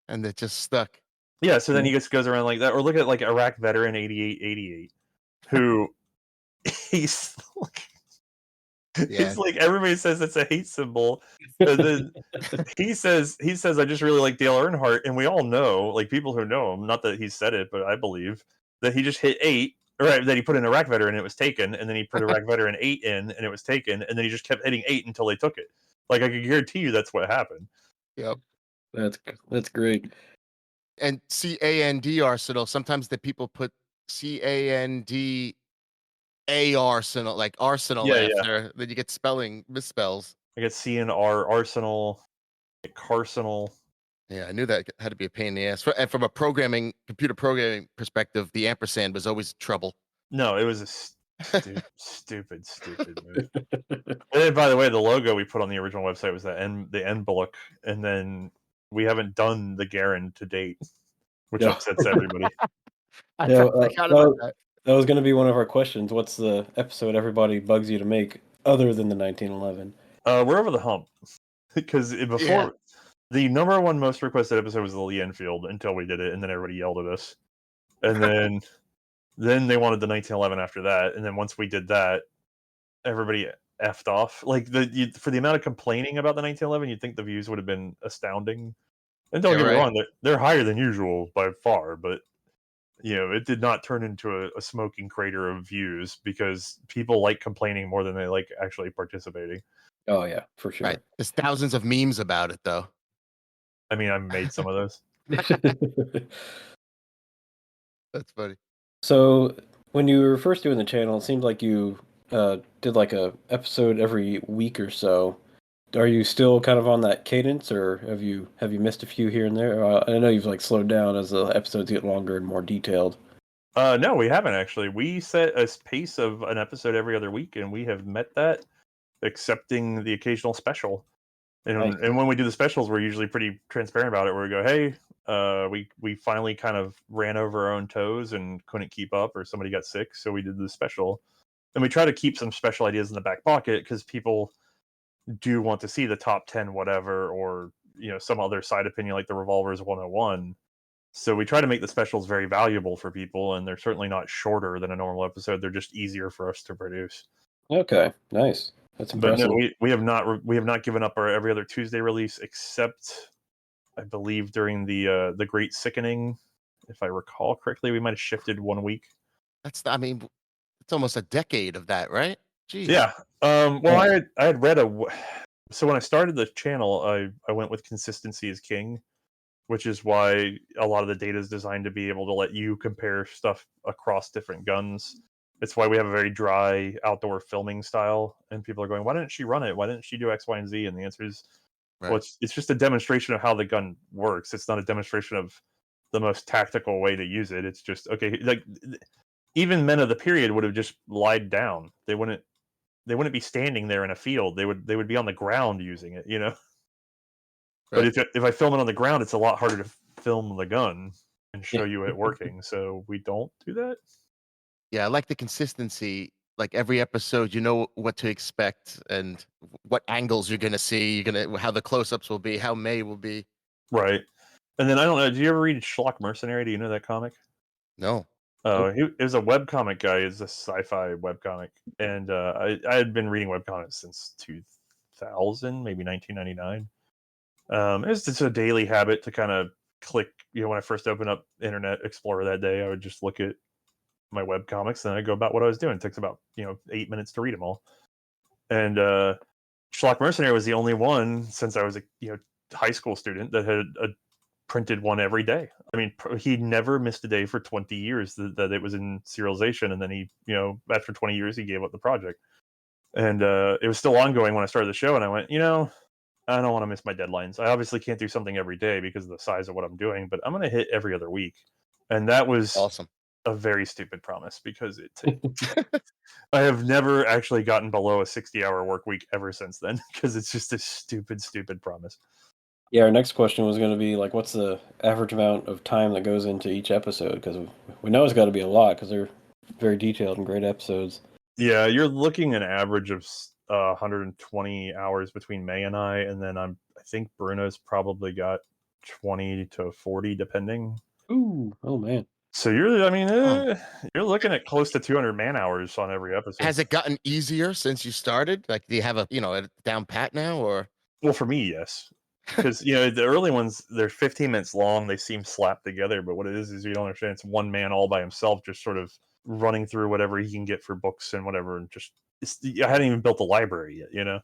And it just stuck. Yeah, so then he just goes around like that. Or look at like Iraq veteran 8888, who he's like, he's like, everybody says it's a hate symbol. And then he says, I just really like Dale Earnhardt, and we all know, like people who know him, not that he said it, but I believe that he just hit 8. Right, that he put in Iraq veteran and it was taken, and then he put Iraq veteran 8 in and it was taken, and then he just kept hitting 8 until they took it. Like I can guarantee you that's what happened. Yep. That's great. And C&Rsenal. Sometimes the people put CANDA Arsenal, like Arsenal Yeah. after. Then you get spelling misspells. I get C&R Arsenal, Carsenal. Yeah, I knew that had to be a pain in the ass. And from a computer programming perspective, the ampersand was always trouble. No, it was a stupid move. And then, by the way, the logo we put on the original website was the N book, and then we haven't done the Garen to date, which upsets everybody. I forgot about that. That was going to be one of our questions. What's the episode everybody bugs you to make other than the 1911? We're over the hump because before the number one most requested episode was the Lee Enfield until we did it, and then everybody yelled at us, and then they wanted the 1911 after that, and then once we did that, everybody effed off. Like for the amount of complaining about the 1911, you'd think the views would have been astounding. And don't get me wrong, they're higher than usual by far, but it did not turn into a smoking crater of views because people like complaining more than they like actually participating. Oh yeah, for sure. Right. There's thousands of memes about it, though. I mean, I made some of those. That's funny. So when you were first doing the channel, it seemed like you did like a episode every week or so. Are you still kind of on that cadence, or have you missed a few here and there? I know you've like slowed down as the episodes get longer and more detailed. No, we haven't actually. We set a pace of an episode every other week, and we have met that, excepting the occasional special. And when we do the specials, we're usually pretty transparent about it. Where we go, "Hey, we finally kind of ran over our own toes and couldn't keep up, or somebody got sick, so we did the special." And we try to keep some special ideas in the back pocket because people do want to see the top 10 whatever, or some other side opinion like the Revolvers 101. So we try to make the specials very valuable for people, and they're certainly not shorter than a normal episode. They're just easier for us to produce. Okay, nice. That's impressive. But no, we have not given up our every other Tuesday release, except I believe during the Great Sickening, if I recall correctly, we might have shifted 1 week. It's almost a decade of that, right? Jeez. Yeah. Well, I had read so when I started the channel, I went with consistency is king, which is why a lot of the data is designed to be able to let you compare stuff across different guns. It's why we have a very dry outdoor filming style, and people are going, "Why didn't she run it? Why didn't she do X, Y, and Z?" And the answer is, well, it's just a demonstration of how the gun works. It's not a demonstration of the most tactical way to use it. It's just, okay, like even men of the period would have just lied down. They wouldn't be standing there in a field. They would be on the ground using it, But if I film it on the ground, it's a lot harder to film the gun. and show you it working. So we don't do that. Yeah, I like the consistency. Like every episode, you know what to expect and what angles you're gonna see. You're gonna how the close-ups will be, how May will be. Right. And then I don't know. Did you ever read Schlock Mercenary? Do you know that comic? No. Oh, he is a webcomic guy. He's a sci-fi webcomic, and I had been reading webcomics since 2000, maybe 1999. It's just a daily habit to kind of click. You know, when I first opened up Internet Explorer that day, I would just look at my webcomics, and I go about what I was doing. It takes about 8 minutes to read them all. And Schlock Mercenary was the only one since I was a high school student that had a printed one every day. I mean, he never missed a day for 20 years that it was in serialization, and then he, after 20 years, he gave up the project. And it was still ongoing when I started the show, and I went, I don't want to miss my deadlines. I obviously can't do something every day because of the size of what I'm doing, but I'm going to hit every other week. And that was Awesome. a very stupid promise because I have never actually gotten below a 60-hour work week ever since then because it's just a stupid promise. Yeah, our next question was going to be like, what's the average amount of time that goes into each episode? Because we know it's got to be a lot because they're very detailed and great episodes. Yeah, you're looking an average of 120 hours between May and I, and then I think Bruno's probably got 20 to 40 depending. Ooh, oh man. So you're looking at close to 200 man hours on every episode. Has it gotten easier since you started? Like, do you have a down pat now, or? Well, for me, yes. Because the early ones, they're 15 minutes long. They seem slapped together, but what it is you don't understand. It's one man all by himself, just sort of running through whatever he can get for books and whatever, and I hadn't even built a library yet,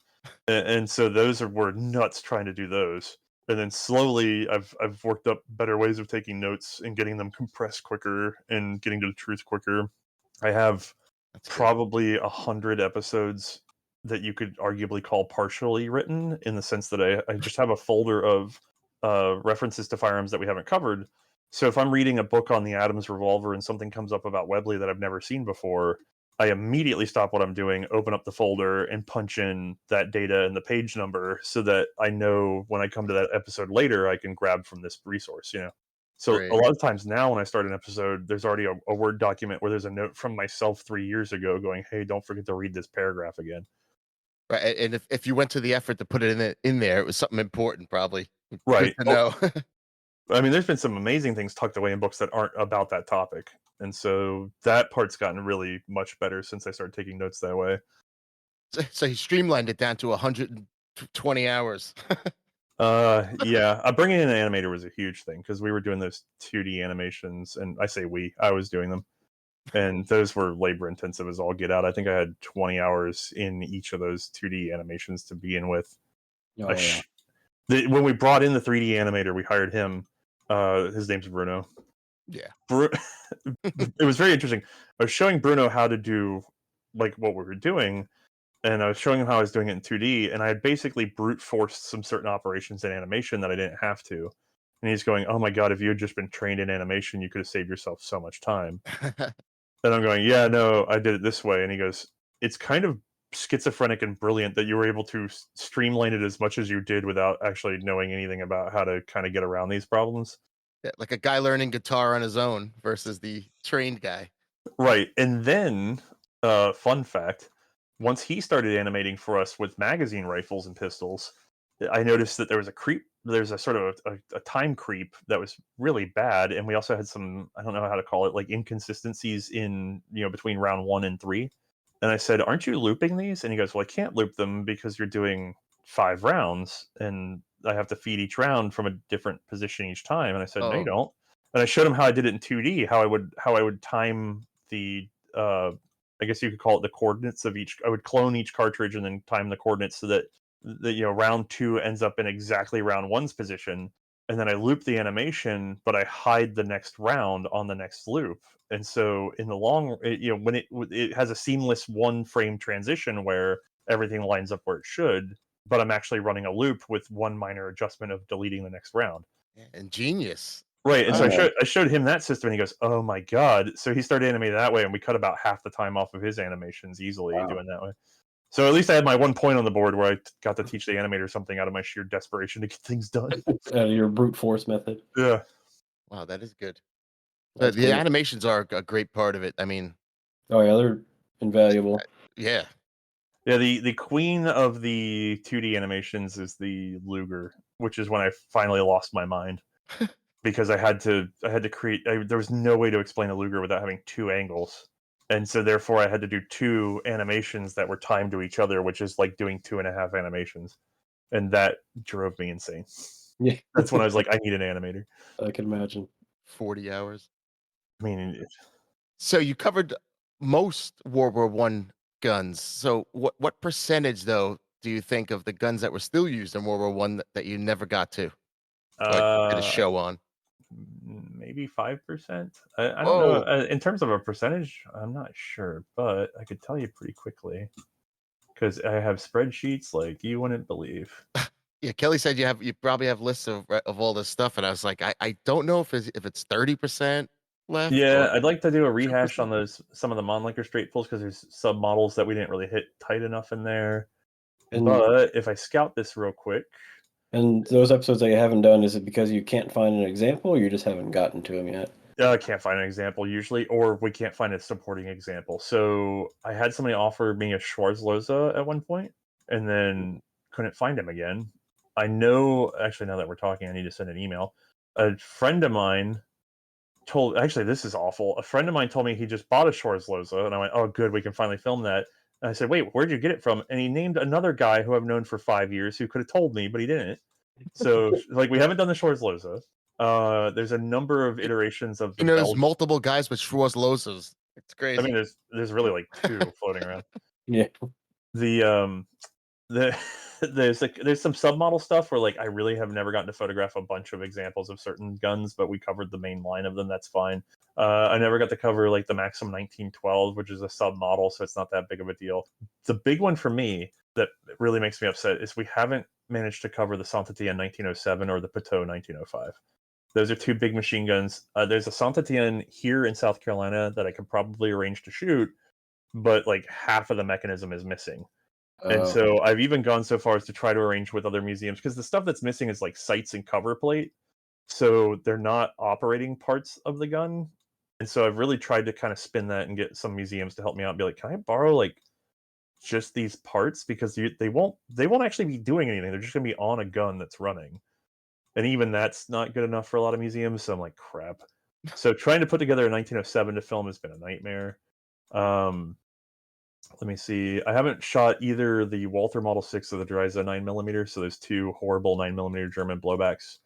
and so those were nuts trying to do those. And then slowly, I've worked up better ways of taking notes and getting them compressed quicker and getting to the truth quicker. I have probably 100 episodes that you could arguably call partially written, in the sense that I just have a folder of references to firearms that we haven't covered. So if I'm reading a book on the Adams revolver and something comes up about Webley that I've never seen before, I immediately stop what I'm doing, open up the folder, and punch in that data and the page number so that I know when I come to that episode later, I can grab from this resource, So Great. a lot of times now when I start an episode, there's already a Word document where there's a note from myself 3 years ago going, hey, don't forget to read this paragraph again. Right, and if you went to the effort to put it in there, it was something important, probably. Right. Good to know. I mean, there's been some amazing things tucked away in books that aren't about that topic. And so that part's gotten really much better since I started taking notes that way. So he streamlined it down to 120 hours. Yeah. Bringing in an animator was a huge thing because we were doing those 2D animations, and I say I was doing them. And those were labor intensive as all get out. I think I had 20 hours in each of those 2D animations to begin with. Oh, yeah. When we brought in the 3D animator, we hired him. His name's Bruno. Yeah. It was very interesting. I was showing Bruno how to do like what we were doing, and I was showing him how I was doing it in 2D, and I had basically brute forced some certain operations in animation that I didn't have to. And he's going, "Oh my god, if you had just been trained in animation, you could have saved yourself so much time." And I'm going, "Yeah, no, I did it this way." And he goes, "It's kind of schizophrenic and brilliant that you were able to streamline it as much as you did without actually knowing anything about how to kind of get around these problems." Yeah, like a guy learning guitar on his own versus the trained guy. Right. And then, fun fact, once he started animating for us with magazine rifles and pistols, I noticed that there's a sort of a time creep that was really bad. And we also had some, I don't know how to call it, like inconsistencies in, between round 1 and 3. And I said, "Aren't you looping these?" And he goes, "Well, I can't loop them because you're doing 5 rounds and I have to feed each round from a different position each time." And I said, "No, you don't." And I showed him how I did it in 2D, how I would time the I guess you could call it the coordinates of each. I would clone each cartridge and then time the coordinates so that round 2 ends up in exactly round 1's position, and then I loop the animation, but I hide the next round on the next loop. And so in the when it has a seamless 1-frame transition where everything lines up where it should, but I'm actually running a loop with one minor adjustment of deleting the next round. Ingenious. Right, and so Oh. I showed him that system, and he goes, "Oh my god!" So he started animating that way, and we cut about half the time off of his animations easily doing that way. So at least I had my 1 point on the board where I got to teach the animator something out of my sheer desperation to get things done. Your brute force method. Yeah. Wow, that is good. The That's the cool. animations are a great part of it. I mean, Oh yeah, they're invaluable. yeah. Yeah, the queen of the 2D animations is the Luger, which is when I finally lost my mind because I had to create. There was no way to explain a Luger without having two angles, and so therefore I had to do two animations that were timed to each other, which is like doing 2.5 animations, and that drove me insane. Yeah, That's when I was like, I need an animator. I can imagine. 40 hours. I mean, So you covered most World War I guns. So what percentage though do you think of the guns that were still used in World War I that you never got to like did a uh, show on? maybe 5%. I don't know. Whoa. In terms of a percentage, I'm not sure, but I could tell you pretty quickly because I have spreadsheets like you wouldn't believe. Yeah, Kelly said you probably have lists of all this stuff, and I was like, I don't know if it's 30% left Yeah, or I'd like to do a rehash 2%. on some of the Monlinker straight pulls because there's sub models that we didn't really hit tight enough in there. And But if I scout this real quick, those episodes that you haven't done, is it because you can't find an example, or you just haven't gotten to them yet? I can't find an example usually, or we can't find a supporting example. So I had somebody offer me a Schwarzloza at one point, and then couldn't find him again. I know, actually, now that we're talking, I need to send an email. A friend of mine actually, this is awful. A friend of mine told me he just bought a Schwarzloza, and I went, oh, good, we can finally film that. And I said, wait, where'd you get it from? And he named another guy who I've known for 5 years who could have told me, but he didn't. So, like, we haven't done the Schwarzloza. There's a number of iterations of the You know, there's Belgian. multiple guys with Schwarzlosas. It's I mean, crazy. there's really like two floating around. Yeah. The the there's some submodel stuff where like I really have never gotten to photograph a bunch of examples of certain guns, but we covered the main line of them. That's fine. I never got to cover like the Maxim 1912, which is a submodel, so it's not that big of a deal. The big one for me that really makes me upset is we haven't managed to cover the Saint-Étienne 1907 or the Pitot 1905. Those are two big machine guns. There's a Saint-Étienne here in South Carolina that I could probably arrange to shoot, but like half of the mechanism is missing. And Oh, so I've even gone so far as to try to arrange with other museums because the stuff that's missing is like sights and cover plate. So they're not operating parts of the gun. And so I've really tried to kind of spin that and get some museums to help me out and be like, can I borrow like just these parts? Because they won't actually be doing anything. They're just gonna be on a gun that's running. And even that's not good enough for a lot of museums. So I'm like, crap. So trying to put together a 1907 to film has been a nightmare. Let me see. I haven't shot either the Walther Model 6 or the Dreiser 9mm, so there's two horrible 9mm German blowbacks.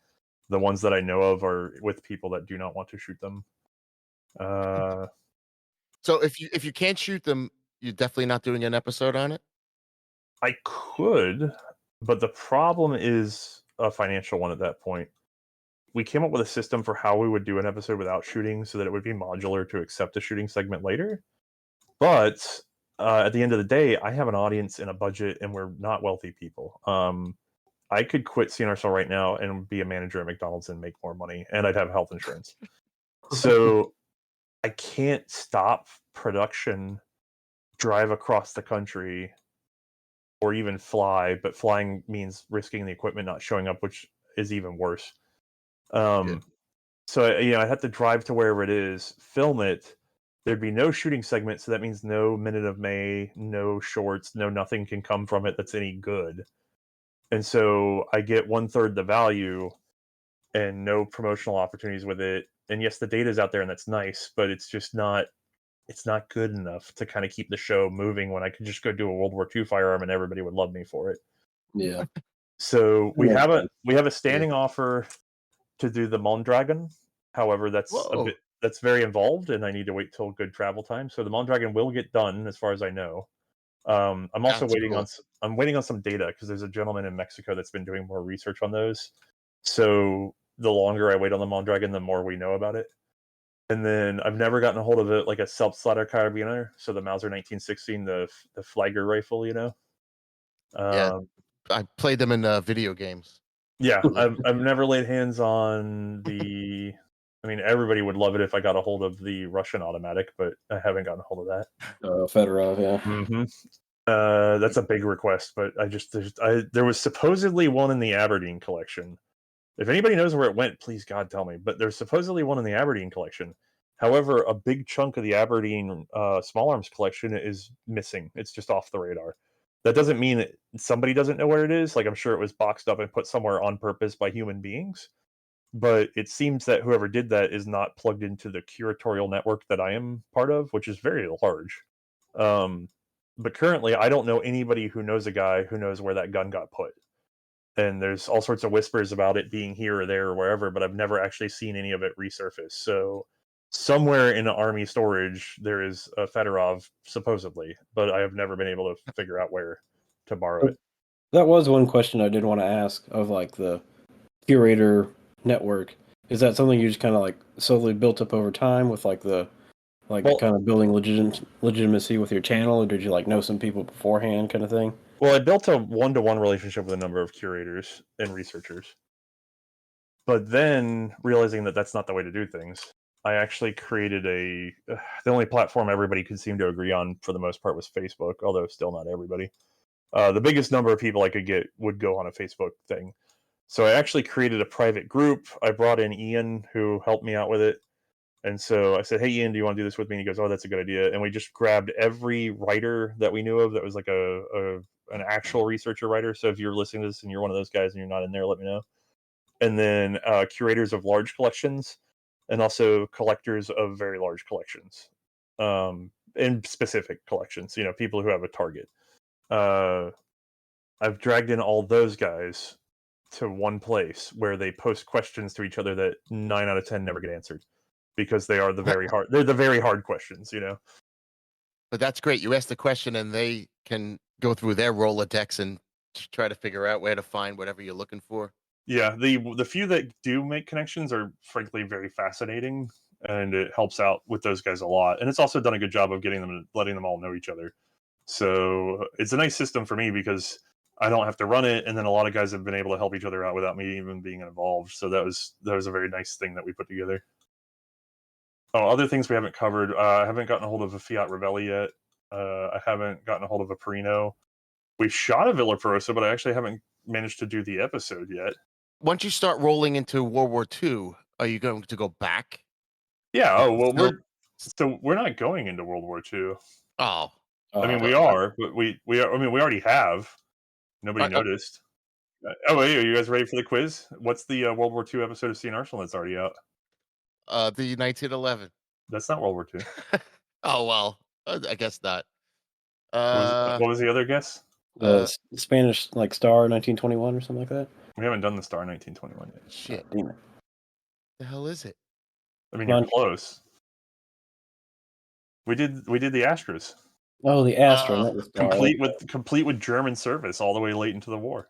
The ones that I know of are with people that do not want to shoot them. So if you can't shoot them, you're definitely not doing an episode on it. I could, but the problem is a financial one at that point. We came up with a system for how we would do an episode without shooting so that it would be modular to accept a shooting segment later. But at the end of the day, I have an audience and a budget, and we're not wealthy people. I could quit C&Rsenal right now and be a manager at McDonald's and make more money, and I'd have health insurance. So I can't stop production, drive across the country, or even fly. But flying means risking the equipment not showing up, which is even worse. Yeah. So I have to drive to wherever it is, film it. There'd be no shooting segment, so that means no Minute of May, no shorts, no nothing can come from it that's any good. And so I get 1/3 the value and no promotional opportunities with it. And yes, the data's out there and that's nice, but it's not good enough to kind of keep the show moving when I could just go do a World War II firearm and everybody would love me for it. yeah. So That makes sense. we have a Yeah. standing offer to do the Mondragon. However, Whoa. that's very involved, and I need to wait till good travel time. So the Mondragon will get done, as far as I know. I'm also That's cool. I'm waiting on some data because there's a gentleman in Mexico that's been doing more research on those. So the longer I wait on the Mondragon, the more we know about it. And then I've never gotten a hold of it like a self-slaughter carabiner, so the Mauser 1916, the Flagger rifle, Yeah. Um, I played them in video games. Yeah, Yeah. I've never laid hands on the. I mean, everybody would love it if I got a hold of the Russian automatic, but I haven't gotten a hold of that. Fedorov, yeah. Mm-hmm. That's a big request, but there was supposedly one in the Aberdeen collection. If anybody knows where it went, please God tell me. But there's supposedly one in the Aberdeen collection, However, a big chunk of the Aberdeen small arms collection is missing. It's just off the radar. That doesn't mean that somebody doesn't know where it is. Like, I'm sure it was boxed up and put somewhere on purpose by human beings. But it seems that whoever did that is not plugged into the curatorial network that I am part of, which is very large. But currently, I don't know anybody who knows a guy who knows where that gun got put. And there's all sorts of whispers about it being here or there or wherever, but I've never actually seen any of it resurface. So somewhere in army storage, there is a Fedorov, supposedly, but I have never been able to figure out where to borrow it. That was one question I did want to ask of like the curator network. Is that something you just kind of like slowly built up over time with like the kind of building legitimacy with your channel, or did you like know some people beforehand, kind of thing? Well, I built a one-to-one relationship with a number of curators and researchers. But then, realizing that that's not the way to do things, I actually created the only platform everybody could seem to agree on for the most part was Facebook, although still not everybody. The biggest number of people I could get would go on a Facebook thing. So I actually created a private group. I brought in Ian, who helped me out with it. And so I said, "Hey, Ian, do you want to do this with me?" And he goes, "Oh, that's a good idea." And we just grabbed every writer that we knew of that was like an actual researcher writer. So if you're listening to this and you're one of those guys and you're not in there, let me know. And then curators of large collections, and also collectors of very large collections, in specific collections. People who have a target. I've dragged in all those guys to one place where they post questions to each other that 9 out of 10 never get answered, because they are they're the very hard questions. But that's great. You ask the question and they can go through their Rolodex and try to figure out where to find whatever you're looking for. Yeah, the few that do make connections are frankly very fascinating, and it helps out with those guys a lot. And it's also done a good job of letting them all know each other. So it's a nice system for me because I don't have to run it, and then a lot of guys have been able to help each other out without me even being involved. So that was a very nice thing that we put together. Oh, other things we haven't covered. I haven't gotten a hold of a Fiat Ravelli yet. I haven't gotten a hold of a Perino. We shot a Villa Perosa, but I actually haven't managed to do the episode yet. Once you start rolling into World War II, are you going to go back? Yeah. Oh well, we're not going into World War II. Oh, I mean, we are, but we are. I mean, we already have. Nobody noticed. Oh, wait, are you guys ready for the quiz? What's the World War II episode of C&Rsenal that's already out? the 1911. That's not World War II. Oh well, I guess not. What was the other guess? Spanish like Star 1921 or something like that. We haven't done the Star 1921 yet. Shit, Damn it. the hell is it? I mean, you're close. We did the Astros. Oh, the Astra, not the Star. Complete with German service all the way late into the war.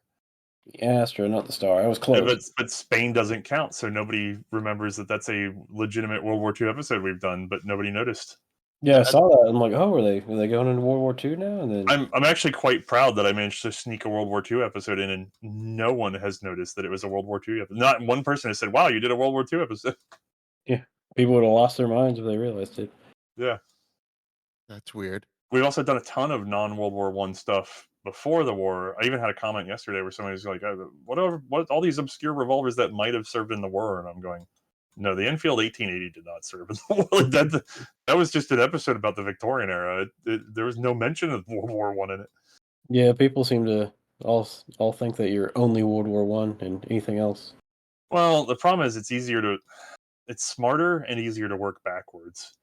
The Astra, not the Star. I was close. But Spain doesn't count, so nobody remembers that that's a legitimate World War II episode we've done, but nobody noticed. Yeah, I saw that. I'm like, oh, were they going into World War II now? And then I'm actually quite proud that I managed to sneak a World War II episode in, and no one has noticed that it was a World War II episode. Not one person has said, "Wow, you did a World War II episode." Yeah, people would have lost their minds if they realized it. Yeah, that's weird. We've also done a ton of non-World War I stuff before the war. I even had a comment yesterday where somebody was like, "What all these obscure revolvers that might have served in the war?" And I'm going, "No, the Enfield 1880 did not serve in the war. That was just an episode about the Victorian era. There was no mention of World War I in it." Yeah, people seem to all think that you're only World War I and anything else. Well, the problem is it's smarter and easier to work backwards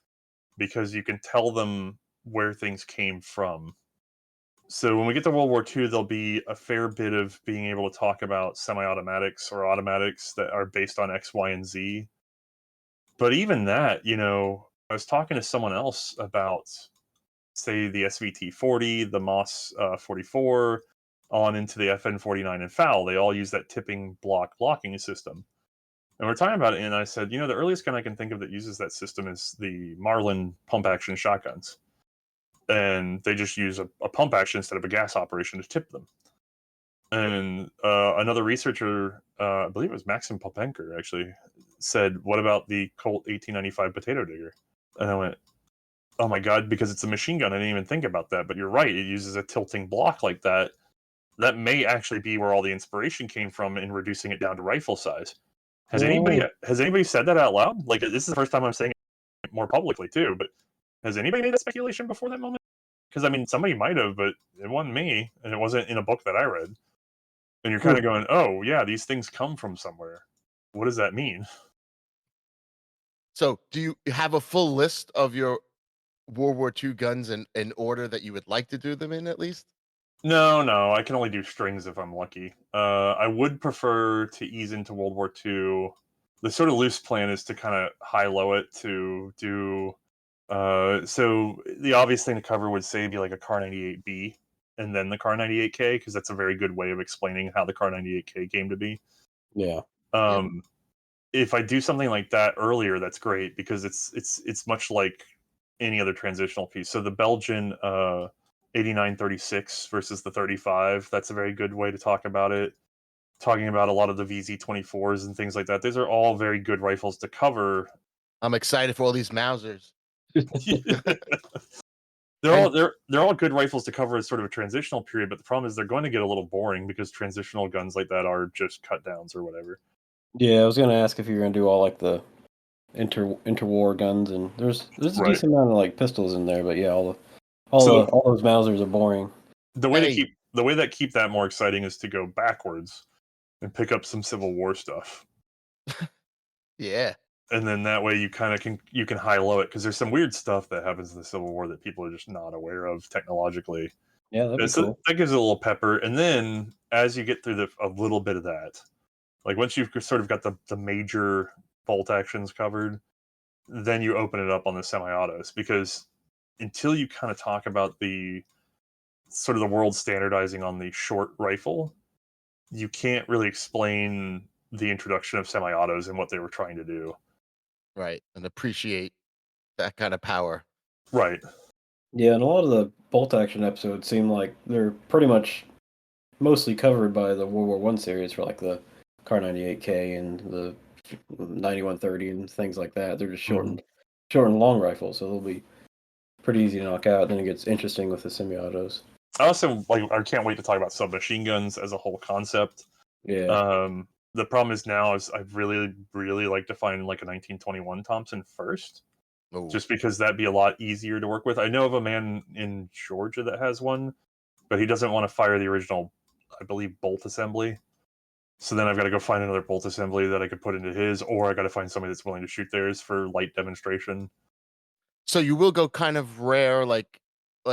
because you can tell them where things came from. So when we get to World War II, there'll be a fair bit of being able to talk about semi-automatics or automatics that are based on X, Y, and Z. But even that, I was talking to someone else about, say, the SVT-40, the MOS 44, on into the FN-49 and FAL. They all use that tipping block blocking system. And we're talking about it, and I said, the earliest gun I can think of that uses that system is the Marlin pump-action shotguns. And they just use a pump action instead of a gas operation to tip them. And another researcher, I believe it was Maxim Popenker, actually, said, "What about the Colt 1895 potato digger?" And I went, "Oh my God," because it's a machine gun. I didn't even think about that. But you're right. It uses a tilting block like that. That may actually be where all the inspiration came from in reducing it down to rifle size. Has anybody said that out loud? Like, this is the first time I'm saying it more publicly too. But has anybody made that speculation before that moment? Because I mean, somebody might have, but it wasn't me, and it wasn't in a book that I read. And you're kind of going, "Oh yeah, these things come from somewhere. What does that mean?" So, do you have a full list of your World War II guns in order that you would like to do them in at least? No, I can only do strings if I'm lucky. I would prefer to ease into World War II. The sort of loose plan is to kind of high-low it to do. So the obvious thing to cover would say be like a Car 98B and then the Car 98K, because that's a very good way of explaining how the Car 98K came to be. Yeah. Yep. If I do something like that earlier, that's great because it's much like any other transitional piece. So the Belgian 8936 versus the 35, that's a very good way to talk about it. Talking about a lot of the VZ24s and things like that. These are all very good rifles to cover. I'm excited for all these Mausers. They're all good rifles to cover as sort of a transitional period, but the problem is they're going to get a little boring because transitional guns like that are just cut downs or whatever. Yeah, I was gonna ask if you were gonna do all like the interwar guns, and there's a Right. decent amount of like pistols in there, but yeah, So all those Mausers are boring. the way Hey. to keep that more exciting is to go backwards and pick up some Civil War stuff. Yeah. And then that way you kind of can high low it because there's some weird stuff that happens in the Civil War that people are just not aware of technologically. Yeah, that'd be So cool. that gives it a little pepper. And then as you get through a little bit of that, like once you've sort of got the major bolt actions covered, then you open it up on the semi-autos, because until you kind of talk about the sort of the world standardizing on the short rifle, you can't really explain the introduction of semi-autos and what they were trying to do. Right. And appreciate that kind of power. Right. Yeah, and a lot of the bolt action episodes seem like they're pretty much mostly covered by the World War One series for like the Car 98K and the 9130 and things like that. They're just Mhm. short and long rifles, so they'll be pretty easy to knock out. Then it gets interesting with the semi-autos. I also I can't wait to talk about submachine guns as a whole concept. Yeah, The problem is now is I really like to find like a 1921 Thompson first, Oh, just because that'd be a lot easier to work with. I know of a man in Georgia that has one, but he doesn't want to fire the original, I believe, bolt assembly. So then I've got to go find another bolt assembly that I could put into his, or I got to find somebody that's willing to shoot theirs for light demonstration. so you will go kind of rare, like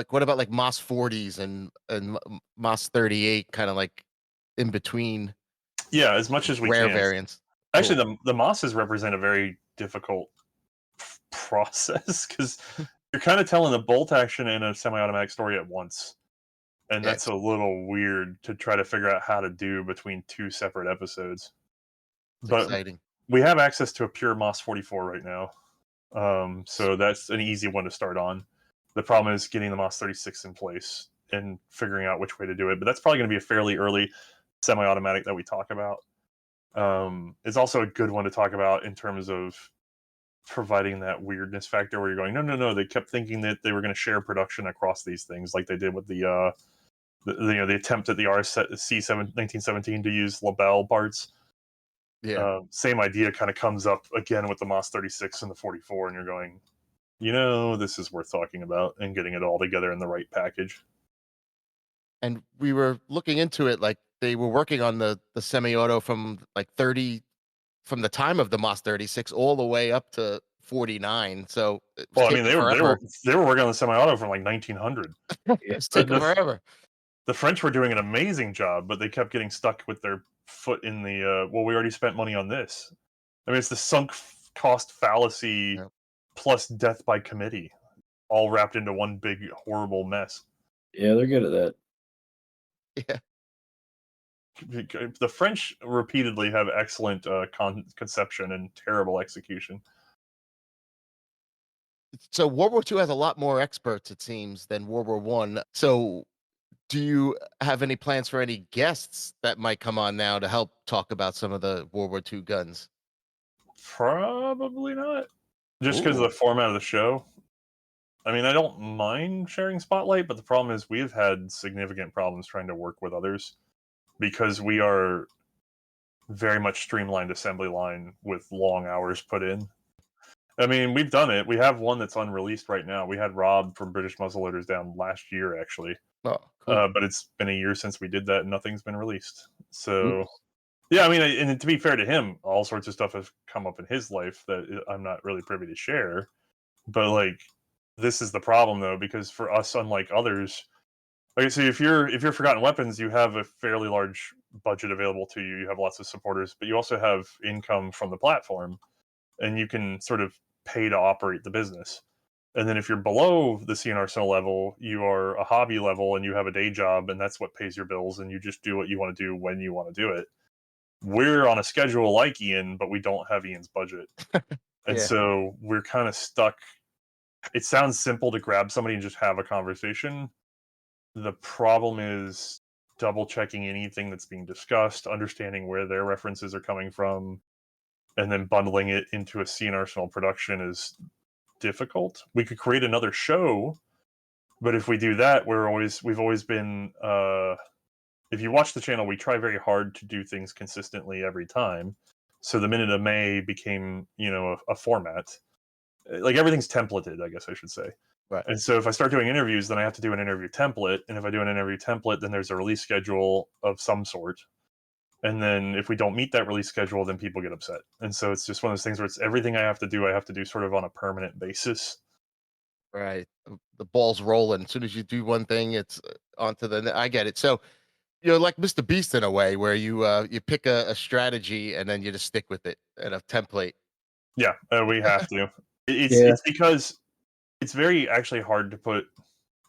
what about like Moss 40s and Moss 38, kind of like in between Yeah, as much as we rare can. variants. Actually, Cool. the Mosses represent a very difficult process because you're kind of telling a bolt action and a semi-automatic story at once, and Yeah, that's a little weird to try to figure out how to do between two separate episodes. it's But exciting. we have access to a pure Moss 44 right now, so that's an easy one to start on. The problem is getting the Moss 36 in place and figuring out which way to do it. But that's probably going to be a fairly early semi-automatic that we talk about. It's also a good one to talk about in terms of providing that weirdness factor where you're going, no. They kept thinking that they were going to share production across these things, like they did with the attempt at the C7 1917 to use Lebel parts. Yeah. Same idea kind of comes up again with the Moss 36 and the 44, and you're going, this is worth talking about and getting it all together in the right package. And we were looking into it, like they were working on the semi-auto from like 30, from the time of the Moss 36 all the way up to 49. So it was Well, I mean, taking forever. they were working on the semi-auto from like 1900. yeah, It's The, taking the forever. the French were doing an amazing job, but they kept getting stuck with their foot in the well, we already spent money on this. I mean, it's the sunk cost fallacy Yeah. plus death by committee, all wrapped into one big horrible mess. yeah, they're good at that. Yeah. The French repeatedly have excellent conception and terrible execution. So World War II has a lot more experts, it seems, than World War One. So do you have any plans for any guests that might come on now to help talk about some of the World War II guns? Probably not, just because of Ooh. the format of the show. I mean, I don't mind sharing spotlight, but the problem is we've had significant problems trying to work with others because we are very much streamlined assembly line with long hours put in. I mean, we've done it. We have one that's unreleased right now. We had Rob from British Muzzleloaders down last year, actually. Oh, cool. But it's been a year since we did that, and nothing's been released. So, Oops. yeah, I mean, and to be fair to him, all sorts of stuff has come up in his life that I'm not really privy to share. But like, this is the problem though, because for us, unlike others, like, so if you're Forgotten Weapons, you have a fairly large budget available to you. You have lots of supporters, but you also have income from the platform, and you can sort of pay to operate the business. And then if you're below the C&Rsenal level, you are a hobby level and you have a day job, and that's what pays your bills, and you just do what you want to do when you want to do it. We're on a schedule like Ian, but we don't have Ian's budget. And Yeah. so we're kind of stuck. It sounds simple to grab somebody and just have a conversation. The problem is double checking anything that's being discussed, understanding where their references are coming from, and then bundling it into a C&Rsenal production is difficult. We could create another show, but if we do that, we've always been if you watch the channel, we try very hard to do things consistently every time. So the Minute of May became, a format. Like everything's templated, I guess I should say. Right. And so if I start doing interviews, then I have to do an interview template. And if I do an interview template, then there's a release schedule of some sort. And then if we don't meet that release schedule, then people get upset. And so it's just one of those things where it's everything I have to do sort of on a permanent basis. Right. The ball's rolling. As soon as you do one thing, it's onto I get it. So you're like Mr. Beast in a way, where you pick a strategy and then you just stick with it and a template. Yeah, we have to. Yeah. It's because it's very actually hard to put.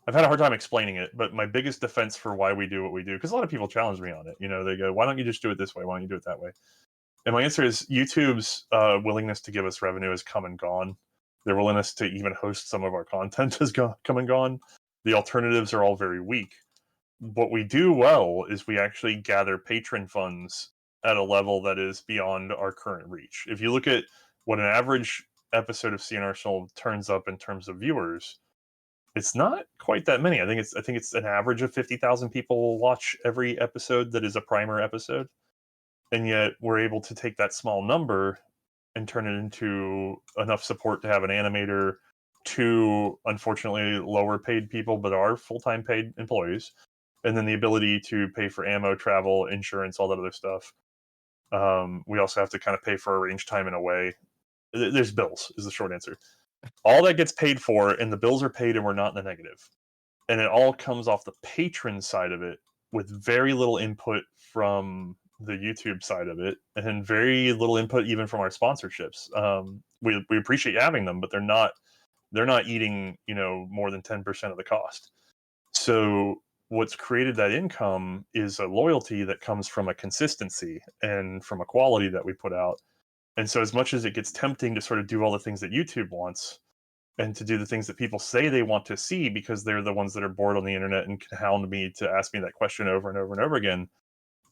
I've had a hard time explaining it, but my biggest defense for why we do what we do, because a lot of people challenge me on it. They go, "Why don't you just do it this way? Why don't you do it that way?" And my answer is YouTube's willingness to give us revenue has come and gone. Their willingness to even host some of our content has come and gone. The alternatives are all very weak. What we do well is we actually gather patron funds at a level that is beyond our current reach. If you look at what an average episode of C&Rsenal turns up in terms of viewers, it's not quite that many. I think it's an average of 50,000 people watch every episode that is a primer episode. And yet we're able to take that small number and turn it into enough support to have an animator, two unfortunately lower paid people but are full-time paid employees, and then the ability to pay for ammo, travel, insurance, all that other stuff. We also have to kind of pay for our range time in a way. There's bills, is the short answer. All that gets paid for, and the bills are paid, and we're not in the negative. And it all comes off the patron side of it, with very little input from the YouTube side of it, and very little input even from our sponsorships. We appreciate having them, but they're not eating more than 10% of the cost. So what's created that income is a loyalty that comes from a consistency and from a quality that we put out. And so as much as it gets tempting to sort of do all the things that YouTube wants and to do the things that people say they want to see because they're the ones that are bored on the internet and can hound me to ask me that question over and over and over again,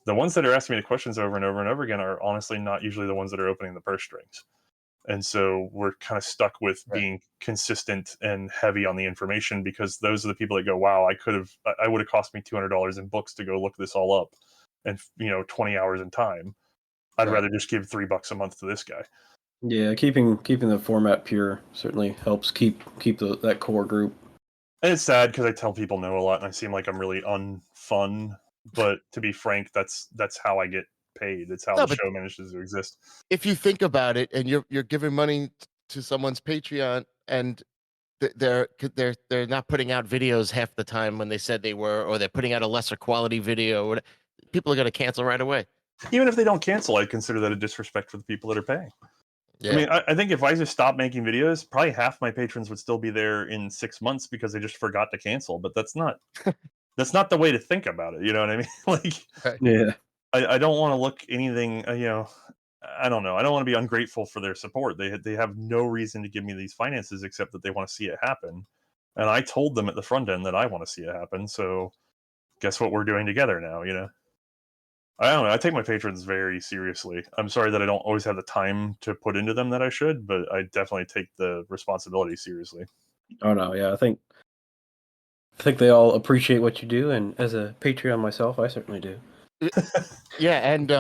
the ones that are asking me the questions over and over and over again are honestly not usually the ones that are opening the purse strings. And so we're kind of stuck with Right. being consistent and heavy on the information, because those are the people that go, wow, I would have cost me $200 in books to go look this all up, and 20 hours in time. I'd Right. rather just give $3 a month to this guy. Yeah, keeping the format pure certainly helps keep that core group. And it's sad because I tell people no a lot and I seem like I'm really unfun, but to be frank, that's how I get paid. It's how No, the but show manages to exist. if you think about it, and you're giving money to someone's Patreon, and they're not putting out videos half the time when they said they were, or they're putting out a lesser quality video, people are going to cancel right away. Even if they don't cancel, I consider that a disrespect for the people that are paying. Yeah. I mean, I think if I just stopped making videos, probably half my patrons would still be there in 6 months because they just forgot to cancel. But that's not the way to think about it. You know what I mean? Like, Yeah. I don't want to look anything. I don't know. I don't want to be ungrateful for their support. They have no reason to give me these finances except that they want to see it happen. And I told them at the front end that I want to see it happen. So guess what we're doing together now? I don't know. I take my patrons very seriously. I'm sorry that I don't always have the time to put into them that I should, but I definitely take the responsibility seriously. Oh no, yeah, I think they all appreciate what you do, and as a Patreon myself, I certainly do. Yeah, and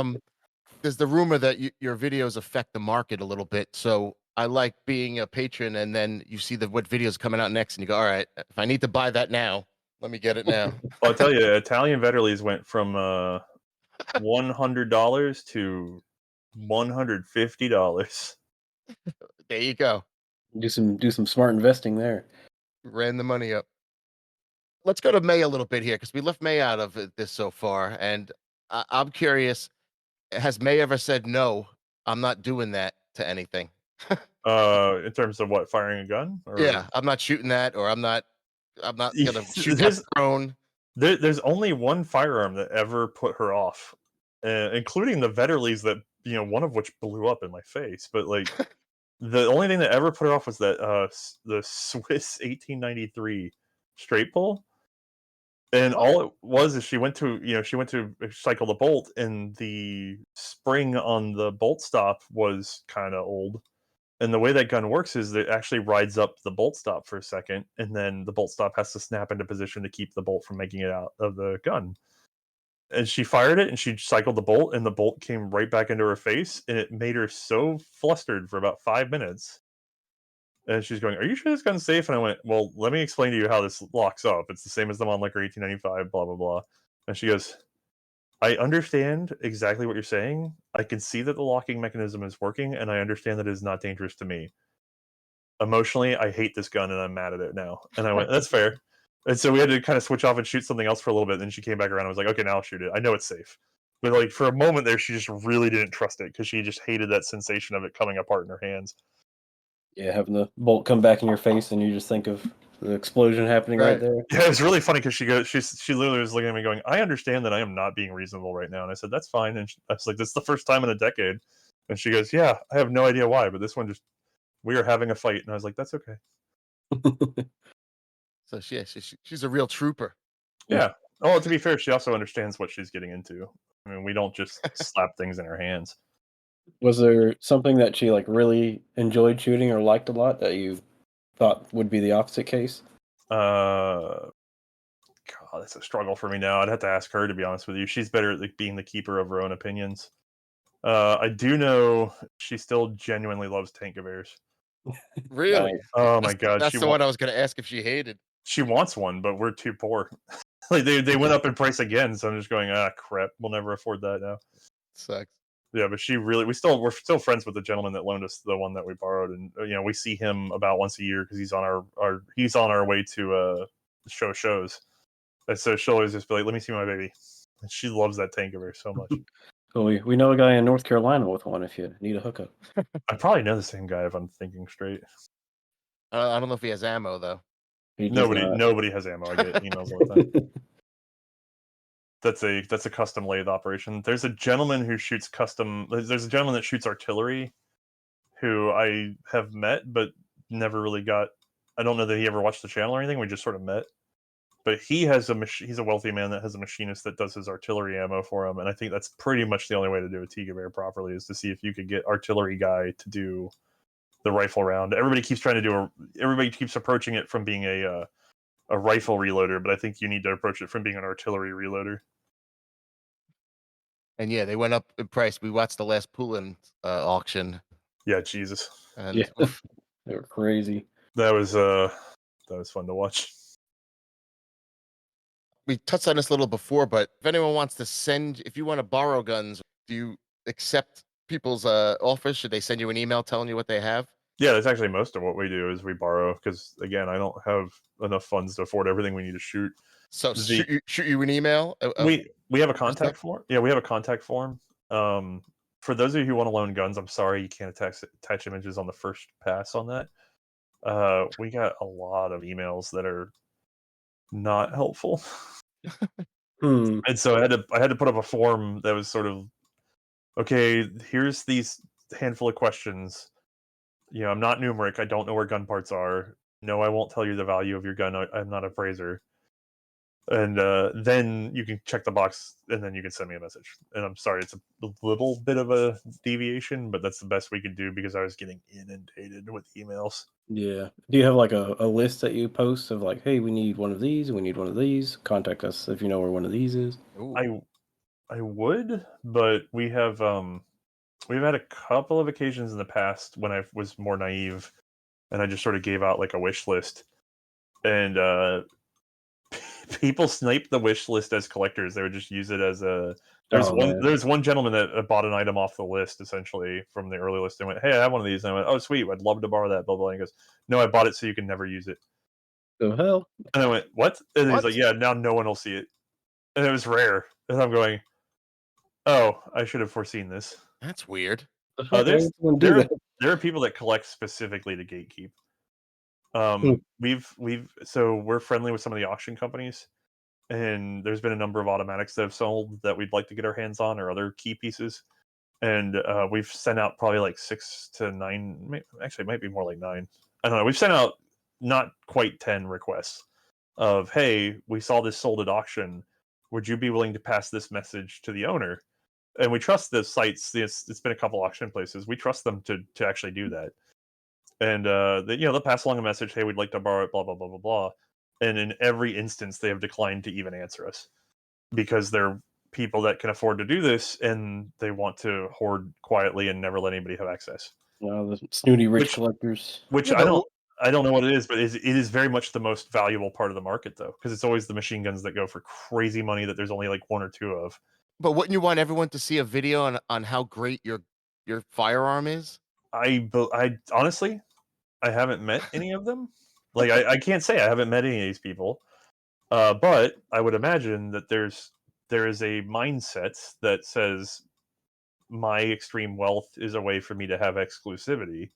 there's the rumor that your videos affect the market a little bit. So I like being a patron, and then you see what videos coming out next, and you go, all right, if I need to buy that now, let me get it now. Well, I'll tell you, Italian Vetterli's went from $100 to $150. There you go. Do some smart investing there. Ran the money up. Let's go to May a little bit here because we left May out of this so far, and I'm curious: has May ever said no? I'm not doing that to anything. In terms of what, firing a gun? Or Yeah, I'm not shooting that, or I'm not gonna shoot that there's drone. there's only one firearm that ever put her off, including the Vetterli's that one of which blew up in my face. But like the only thing that ever put her off was that the Swiss 1893 straight pull. And all it was is she went to cycle the bolt, and the spring on the bolt stop was kind of old. And the way that gun works is that it actually rides up the bolt stop for a second, and then the bolt stop has to snap into position to keep the bolt from making it out of the gun. And she fired it, and she cycled the bolt, and the bolt came right back into her face, and it made her so flustered for about 5 minutes. And she's going, "Are you sure this gun's safe?" And I went, "Well, let me explain to you how this locks up. It's the same as the Mannlicher 1895, blah, blah, blah." And she goes, "I understand exactly what you're saying. I can see that the locking mechanism is working, and I understand that it is not dangerous to me. Emotionally, I hate this gun, and I'm mad at it now." And I went, "That's fair." And so we had to kind of switch off and shoot something else for a little bit. Then she came back around. I was like, "Okay, now I'll shoot it. I know it's safe." But like for a moment there, she just really didn't trust it because she just hated that sensation of it coming apart in her hands. Yeah, having the bolt come back in your face and you just think of the explosion happening right Right. there. Yeah, it was really funny because she literally was looking at me going, "I understand that I am not being reasonable right now." And I said, "That's fine." And I was like, "This is the first time in a decade." And she goes, "Yeah, I have no idea why, but this one just we are having a fight." And I was like, "That's okay." So she's a real trooper. Yeah. Oh, to be fair, she also understands what she's getting into. I mean, we don't just slap things in her hands. Was there something that she like really enjoyed shooting or liked a lot that you thought would be the opposite case? God, that's a struggle for me now. I'd have to ask her, to be honest with you. She's better at like, being the keeper of her own opinions. I do know she still genuinely loves tank affairs. Really? Nice. Oh my god, That's the one I was gonna ask if she hated. she wants one, but we're too poor. Like they went up in price again, so I'm just going, crap, we'll never afford that now. Sucks. Yeah, but we're still friends with the gentleman that loaned us the one that we borrowed, and we see him about once a year because he's on our way to shows. And so she'll always just be like, "Let me see my baby." And she loves that tank of her so much. So we know a guy in North Carolina with one if you need a hookup. I probably know the same guy if I'm thinking straight. I don't know if he has ammo though. He does not. Nobody has ammo. I get emails all the time. That's a custom lathe operation. There's a gentleman who shoots custom. There's a gentleman that shoots artillery, who I have met, but never really got. I don't know that he ever watched the channel or anything. We just sort of met. But he has he's a wealthy man that has a machinist that does his artillery ammo for him, and I think that's pretty much the only way to do a Tiga Bear properly is to see if you could get artillery guy to do the rifle round. Everybody keeps approaching it from being a rifle reloader, but I think you need to approach it from being an artillery reloader. And yeah, they went up in price. We watched the last Poulin auction, Yeah, Jesus, and Yeah. They were crazy. that was fun to watch. we touched on this a little before. But if anyone wants to if you want to borrow guns, do you accept people's offers? Should they send you an email telling you what they have? Yeah, that's actually most of what we do is we borrow because again, I don't have enough funds to afford everything we need to shoot. So shoot you an email. We have a contact form. Yeah, we have a contact form. For those of you who want to loan guns, I'm sorry you can't attach images on the first pass on that. We got a lot of emails that are not helpful. And so I had to put up a form that was sort of, okay, here's these handful of questions. I'm not numeric. I don't know where gun parts are. No, I won't tell you the value of your gun. I'm not a appraiser. And then you can check the box, and then you can send me a message. And I'm sorry, it's a little bit of a deviation, but that's the best we could do because I was getting inundated with emails. Yeah. Do you have like a list that you post of like, hey, we need one of these, and we need one of these. Contact us if you know where one of these is. Ooh. I would, but we have We've had a couple of occasions in the past when I was more naive, and I just sort of gave out like a wish list, and people sniped the wish list as collectors. They would just use it as a. Oh man. There's one gentleman that bought an item off the list essentially from the early list and went, "Hey, I have one of these." And I went, "Oh, sweet, I'd love to borrow that." Blah blah. And he goes, "No, I bought it so you can never use it." The hell? And I went, "What?" And he's What? like, "Yeah, now no one will see it." And it was rare. And I'm going, "Oh, I should have foreseen this." That's weird. The fuck? Why There's would someone do there are that? there are people that collect specifically to gatekeep. Hmm. So we're friendly with some of the auction companies, and there's been a number of automatics that have sold that we'd like to get our hands on or other key pieces. And we've sent out probably like 6 to 9. Actually, it might be more like 9. I don't know. We've sent out not quite 10 requests of, "Hey, we saw this sold at auction. Would you be willing to pass this message to the owner?" And we trust the sites. It's been a couple auction places. We trust them to actually do that. And they'll pass along a message, "Hey, we'd like to borrow it." Blah blah blah blah blah. And in every instance, they have declined to even answer us because they're people that can afford to do this and they want to hoard quietly and never let anybody have access. The snooty rich Which collectors. which Yeah, but I don't know what it is, but it is very much the most valuable part of the market though, because it's always the machine guns that go for crazy money that there's only like one or two of. wouldn't you want everyone to see a video on how great your firearm is? I honestly I haven't met any of them. Like I can't say I haven't met any of these people. But I would imagine that there is a mindset that says my extreme wealth is a way for me to have exclusivity,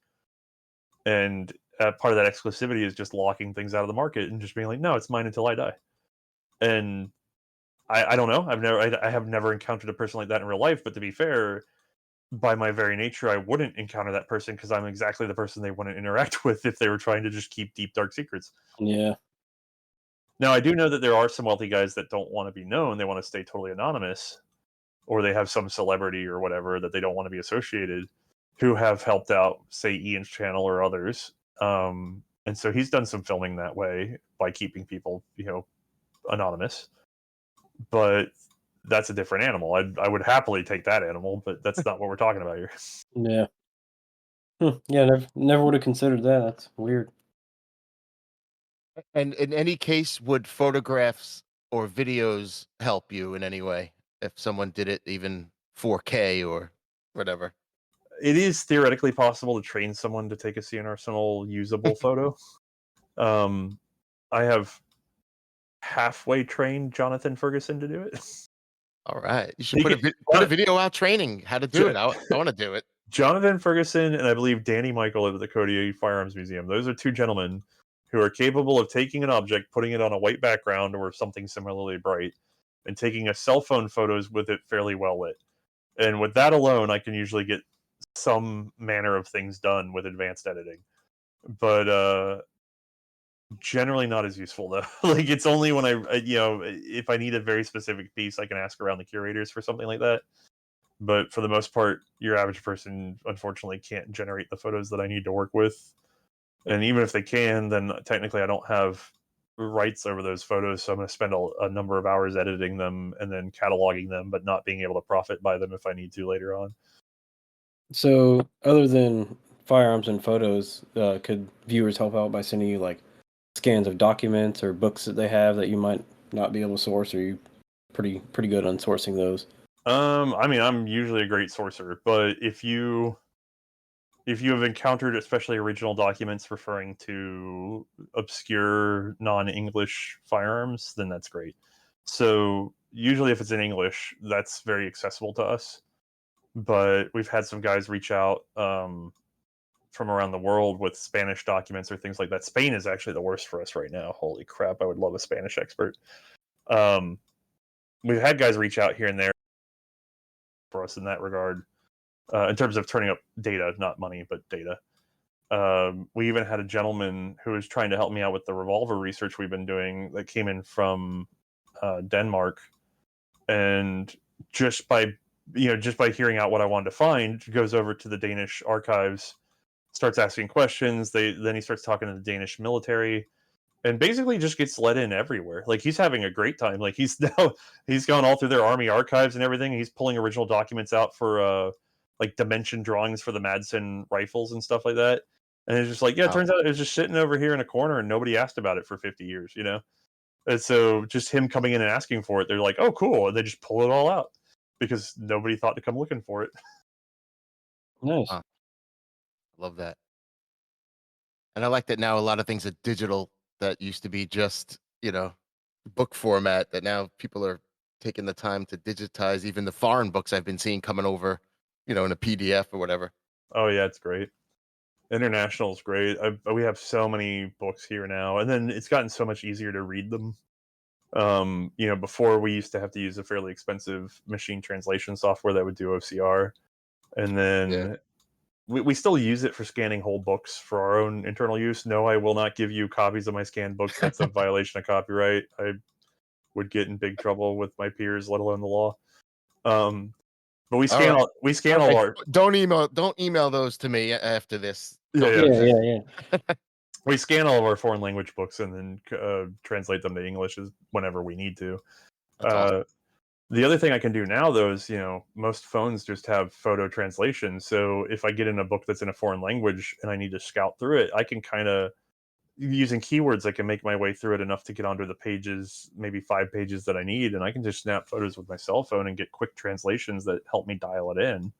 and part of that exclusivity is just locking things out of the market and just being like, "No, it's mine until I die." And I don't know. I have never encountered a person like that in real life. But to be fair, by my very nature, I wouldn't encounter that person because I'm exactly the person they wouldn't interact with if they were trying to just keep deep dark secrets. Yeah. Now, I do know that there are some wealthy guys that don't want to be known. They want to stay totally anonymous, or they have some celebrity or whatever that they don't want to be associated, who have helped out, say, Ian's channel or others. And so he's done some filming that way by keeping people, anonymous. But that's a different animal. I would happily take that animal, but that's not what we're talking about here. Yeah. Yeah, never would have considered that. That's weird. And in any case, would photographs or videos help you in any way if someone did it even 4K or whatever? It is theoretically possible to train someone to take a C&Rsenal usable photo. I have halfway trained Jonathan Ferguson to do it. All right, you should He put a video out training how to do it. I want to do it. Jonathan Ferguson and I believe Danny Michael of the Cody Firearms Museum. Those are two gentlemen who are capable of taking an object, putting it on a white background or something similarly bright, and taking a cell phone photos with it fairly well lit. And with that alone, I can usually get some manner of things done with advanced editing. But generally not as useful though. Like it's only when if I need a very specific piece, I can ask around the curators for something like that. But for the most part, your average person unfortunately can't generate the photos that I need to work with. And even if they can, then technically I don't have rights over those photos, so I'm going to spend a number of hours editing them and then cataloging them, but not being able to profit by them if I need to later on. So, other than firearms and photos, could viewers help out by sending you like scans of documents or books that they have that you might not be able to source, or are you pretty good on sourcing those? I mean, I'm usually a great sourcer, but if you have encountered especially original documents referring to obscure non-English firearms, then that's great. So usually if it's in English, that's very accessible to us. But we've had some guys reach out from around the world with Spanish documents or things like that. Spain is actually the worst for us right now. Holy crap, I would love a Spanish expert. We've had guys reach out here and there for us in that regard. In terms of turning up data, not money, but data. We even had a gentleman who was trying to help me out with the revolver research we've been doing that came in from Denmark, and just by hearing out what I wanted to find, goes over to the Danish archives, starts asking questions. Then he starts talking to the Danish military, and basically just gets let in everywhere. Like he's having a great time. Like he's gone all through their army archives and everything. He's pulling original documents out for like dimension drawings for the Madsen rifles and stuff like that. And it's just like, yeah, it Wow. turns out it was just sitting over here in a corner and nobody asked about it for 50 years, you know? And so just him coming in and asking for it, they're like, oh, cool. And they just pull it all out because nobody thought to come looking for it. Nice. Wow. Love that. And I like that now a lot of things are digital that used to be just, book format, that now people are taking the time to digitize even the foreign books I've been seeing coming over, in a PDF or whatever. Oh, yeah, it's great. International is great. We have so many books here now, and then it's gotten so much easier to read them. Before we used to have to use a fairly expensive machine translation software that would do OCR, and Yeah. then we still use it for scanning whole books for our own internal use. No, I will not give you copies of my scanned books. That's a violation of copyright. I would get in big trouble with my peers, let alone the law. But we All scan right. all All right. our Don't email those to me after this. Don't yeah. do Yeah, that. yeah, yeah. We scan all of our foreign language books and then translate them to English whenever we need to. That's awesome. The other thing I can do now, though, is most phones just have photo translation. So if I get in a book that's in a foreign language and I need to scout through it, I can kind of using keywords, I can make my way through it enough to get onto the pages, maybe 5 pages that I need, and I can just snap photos with my cell phone and get quick translations that help me dial it in,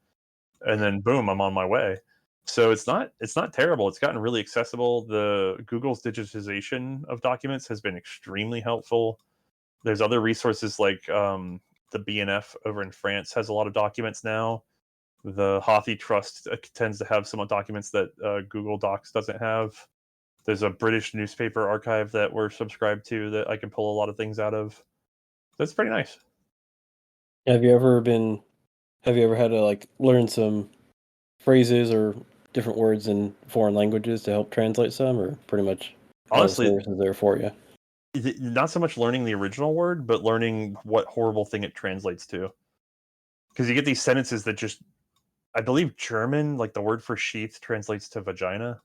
and then boom, I'm on my way. So it's not terrible. It's gotten really accessible. The Google's digitization of documents has been extremely helpful. There's other resources like the BNF over in France has a lot of documents now. The Houthi Trust tends to have some documents that Google Docs doesn't have. There's a British newspaper archive that we're subscribed to that I can pull a lot of things out of. That's pretty nice. Have you ever had to like learn some phrases or different words in foreign languages to help translate some, or pretty much all the Honestly, services there for you? not so much learning the original word, but learning what horrible thing it translates to. Because you get these sentences that just, I believe German, like the word for sheath translates to vagina.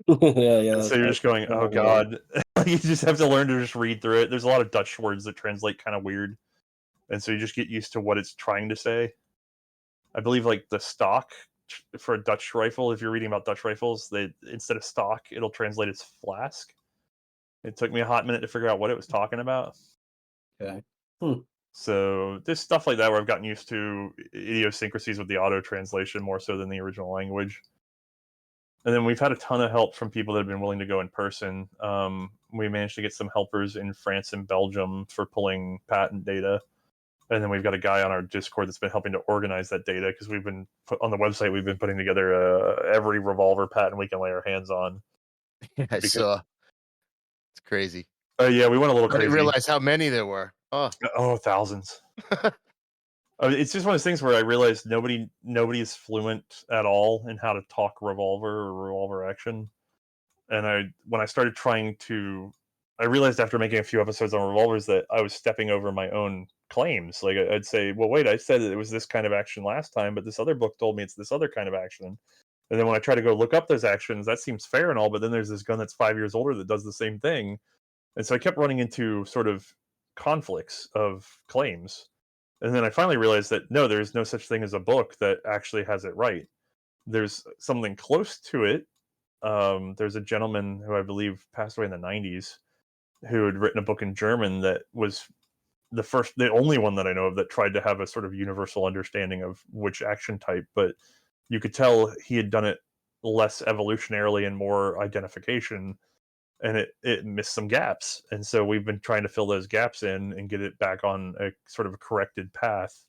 Yeah, yeah. And so you're just going, I'm oh not gonna lie. God. You just have to learn to just read through it. There's a lot of Dutch words that translate kind of weird. And so you just get used to what it's trying to say. I believe like the stock for a Dutch rifle, if you're reading about Dutch rifles, they instead of stock, it'll translate as flask. It took me a hot minute to figure out what it was talking about. Okay. Hmm. So there's stuff like that where I've gotten used to idiosyncrasies with the auto translation more so than the original language. And then we've had a ton of help from people that have been willing to go in person. We managed to get some helpers in France and Belgium for pulling patent data. And then we've got a guy on our Discord that's been helping to organize that data because we've been on the website. We've been putting together every revolver patent we can lay our hands on. I Because saw. It's crazy. yeah, we went a little I didn't crazy. realize how many there were. Oh. Oh, thousands. It's just one of those things where I realized nobody is fluent at all in how to talk revolver or revolver action. And when I started I realized after making a few episodes on revolvers that I was stepping over my own claims. Like I'd say, well, wait, I said it was this kind of action last time, but this other book told me it's this other kind of action. And then when I try to go look up those actions, that seems fair and all, but then there's this gun that's 5 years older that does the same thing. And so I kept running into sort of conflicts of claims. And then I finally realized that no, there's no such thing as a book that actually has it right. There's something close to it. There's a gentleman who I believe passed away in the 90s who had written a book in German that was the only one that I know of that tried to have a sort of universal understanding of which action type, but you could tell he had done it less evolutionarily and more identification, and it missed some gaps. And so we've been trying to fill those gaps in and get it back on a sort of a corrected path.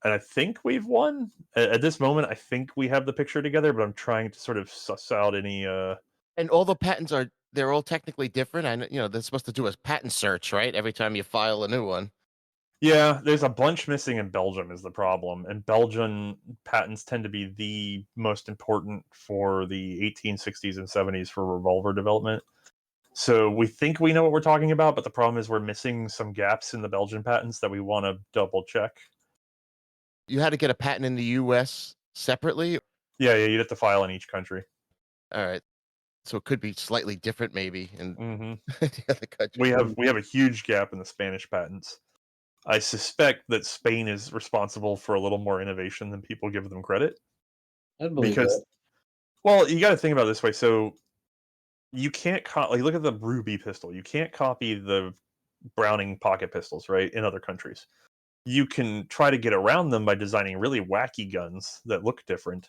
And I think we've won. At this moment, I think we have the picture together, but I'm trying to sort of suss out any And all the patents they're all technically different. I know, they're supposed to do a patent search, right? Every time you file a new one. Yeah, there's a bunch missing in Belgium is the problem. And Belgian patents tend to be the most important for the 1860s and 70s for revolver development. So we think we know what we're talking about, but the problem is we're missing some gaps in the Belgian patents that we want to double check. You had to get a patent in the US separately. Yeah, you'd have to file in each country. All right. So it could be slightly different maybe in Hmm. the other country. We have a huge gap in the Spanish patents. I suspect that Spain is responsible for a little more innovation than people give them credit. I believe Because, that. well, you got to think about it this way. So you can't like look at the Ruby pistol. You can't copy the Browning pocket pistols, right? In other countries, you can try to get around them by designing really wacky guns that look different.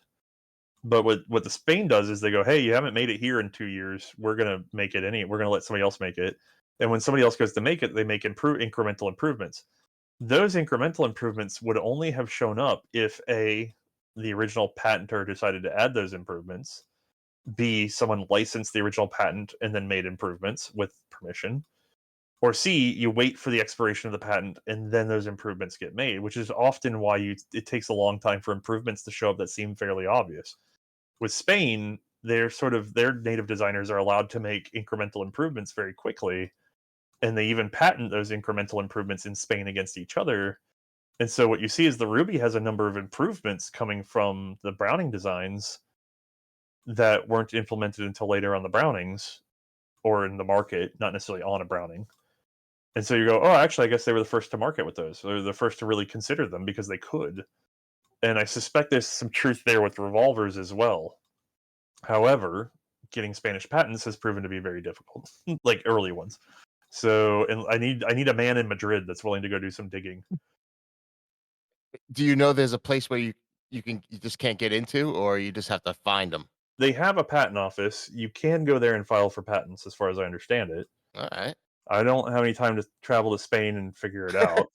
But what the Spain does is they go, hey, you haven't made it here in 2 years. We're gonna make it we're gonna let somebody else make it. And when somebody else goes to make it, they make incremental improvements. Those incremental improvements would only have shown up if the original patenter decided to add those improvements, B, someone licensed the original patent and then made improvements with permission, or C, you wait for the expiration of the patent and then those improvements get made, which is often why it takes a long time for improvements to show up that seem fairly obvious. With Spain, their native designers are allowed to make incremental improvements very quickly, and they even patent those incremental improvements in Spain against each other. And so what you see is the Ruby has a number of improvements coming from the Browning designs that weren't implemented until later on the Brownings or in the market, not necessarily on a Browning. And so you go, oh, actually, I guess they were the first to market with those. They're the first to really consider them because they could. And I suspect there's some truth there with revolvers as well. However, getting Spanish patents has proven to be very difficult, like early ones. So, and I need a man in Madrid that's willing to go do some digging. Do you know there's a place where you just can't get into, or you just have to find them? They have a patent office. You can go there and file for patents, as far as I understand it. All right. I don't have any time to travel to Spain and figure it out.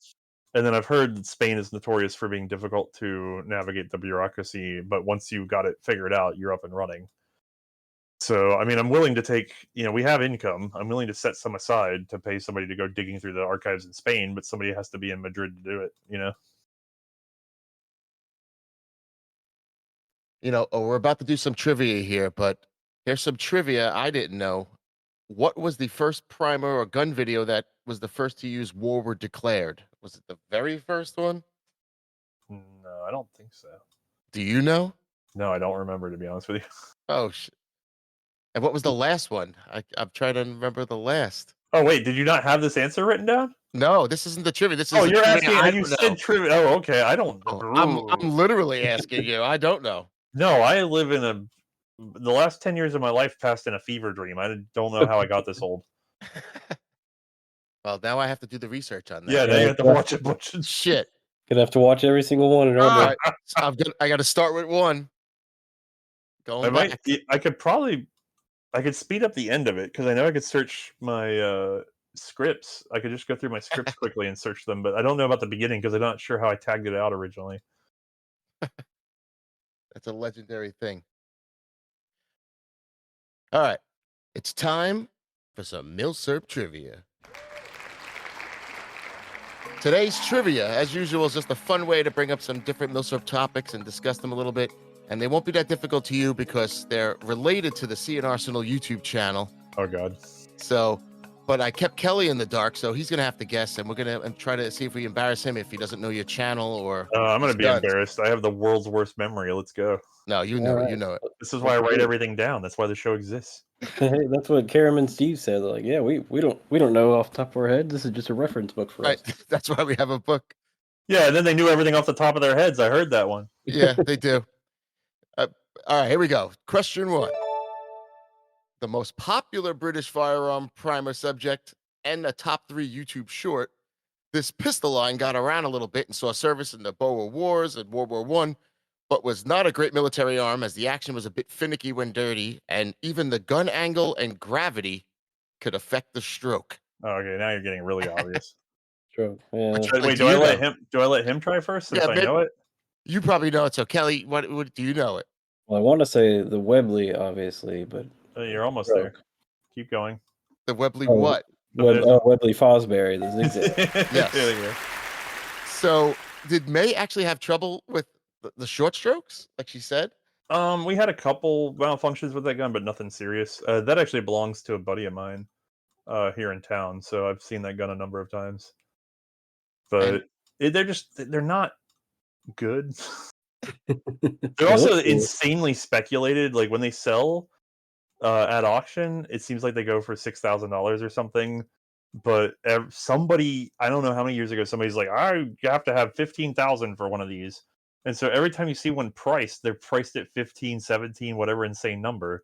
And then I've heard that Spain is notorious for being difficult to navigate the bureaucracy, but once you got it figured out, you're up and running. So, I mean, I'm willing to take, we have income. I'm willing to set some aside to pay somebody to go digging through the archives in Spain, but somebody has to be in Madrid to do it. We're about to do some trivia here, but here's some trivia I didn't know. What was the first primer or gun video that was the first to use "War Were Declared"? Was it the very first one? No, I don't think so. Do you know? No, I don't remember, to be honest with you. Oh, and what was the last one? I'm trying to remember the last. Oh, wait, did you not have this answer written down? No, this isn't the trivia. This is Oh, the you're trivia asking, I you don't said know. trivia. Oh, okay. I don't. Oh, I'm literally asking you. I don't know. No, I live in the last 10 years of my life passed in a fever dream. I don't know how I got this old. Well, now I have to do the research on that. Yeah, now you have to watch a bunch of Shit. Gonna have to watch every single one in order. All right. So I got to start with one. Going back. I could speed up the end of it because I know I could search my scripts. I could just go through my scripts quickly and search them, but I don't know about the beginning because I'm not sure how I tagged it out originally. That's a legendary thing. All right. It's time for some Milsurp trivia. Today's trivia, as usual, is just a fun way to bring up some different Milsurp topics and discuss them a little bit. And they won't be that difficult to you because they're related to the C&Rsenal YouTube channel. Oh, God. So, but I kept Kelly in the dark, so he's going to have to guess, and we're going to try to see if we embarrass him if he doesn't know your channel or... I'm going to be embarrassed. I have the world's worst memory. Let's go. No, you know it. You know it. This is why I write everything down. That's why the show exists. Hey, that's what Karam and Steve said. Like, yeah, we don't know off the top of our head. This is just a reference book for us. That's why we have a book. Yeah, and then they knew everything off the top of their heads. I heard that one. Yeah, they do. All right, here we go. Question 1. The most popular British firearm primer subject and a top 3 YouTube short, this pistol line got around a little bit and saw service in the Boer Wars and World War I, but was not a great military arm as the action was a bit finicky when dirty, and even the gun angle and gravity could affect the stroke. Oh, okay, now you're getting really obvious. Stroke. Yeah. Wait, do I let him try first if I know it? You probably know it. So Kelly, what do you know it? Well, I want to say the Webley, obviously, but You're almost stroke. there. Keep going. The Webley what? Webley Fosbury, the zigzag. Yes. There you go. So did Mae actually have trouble with the short strokes, like she said? We had a couple malfunctions with that gun, but nothing serious. That actually belongs to a buddy of mine here in town, so I've seen that gun a number of times. But they're not good. They're also insanely speculated. Like when they sell at auction, it seems like they go for $6,000 or something. But somebody, I don't know how many years ago, somebody's like, I have to have 15,000 for one of these. And so every time you see one priced, they're priced at 15, 17, whatever insane number.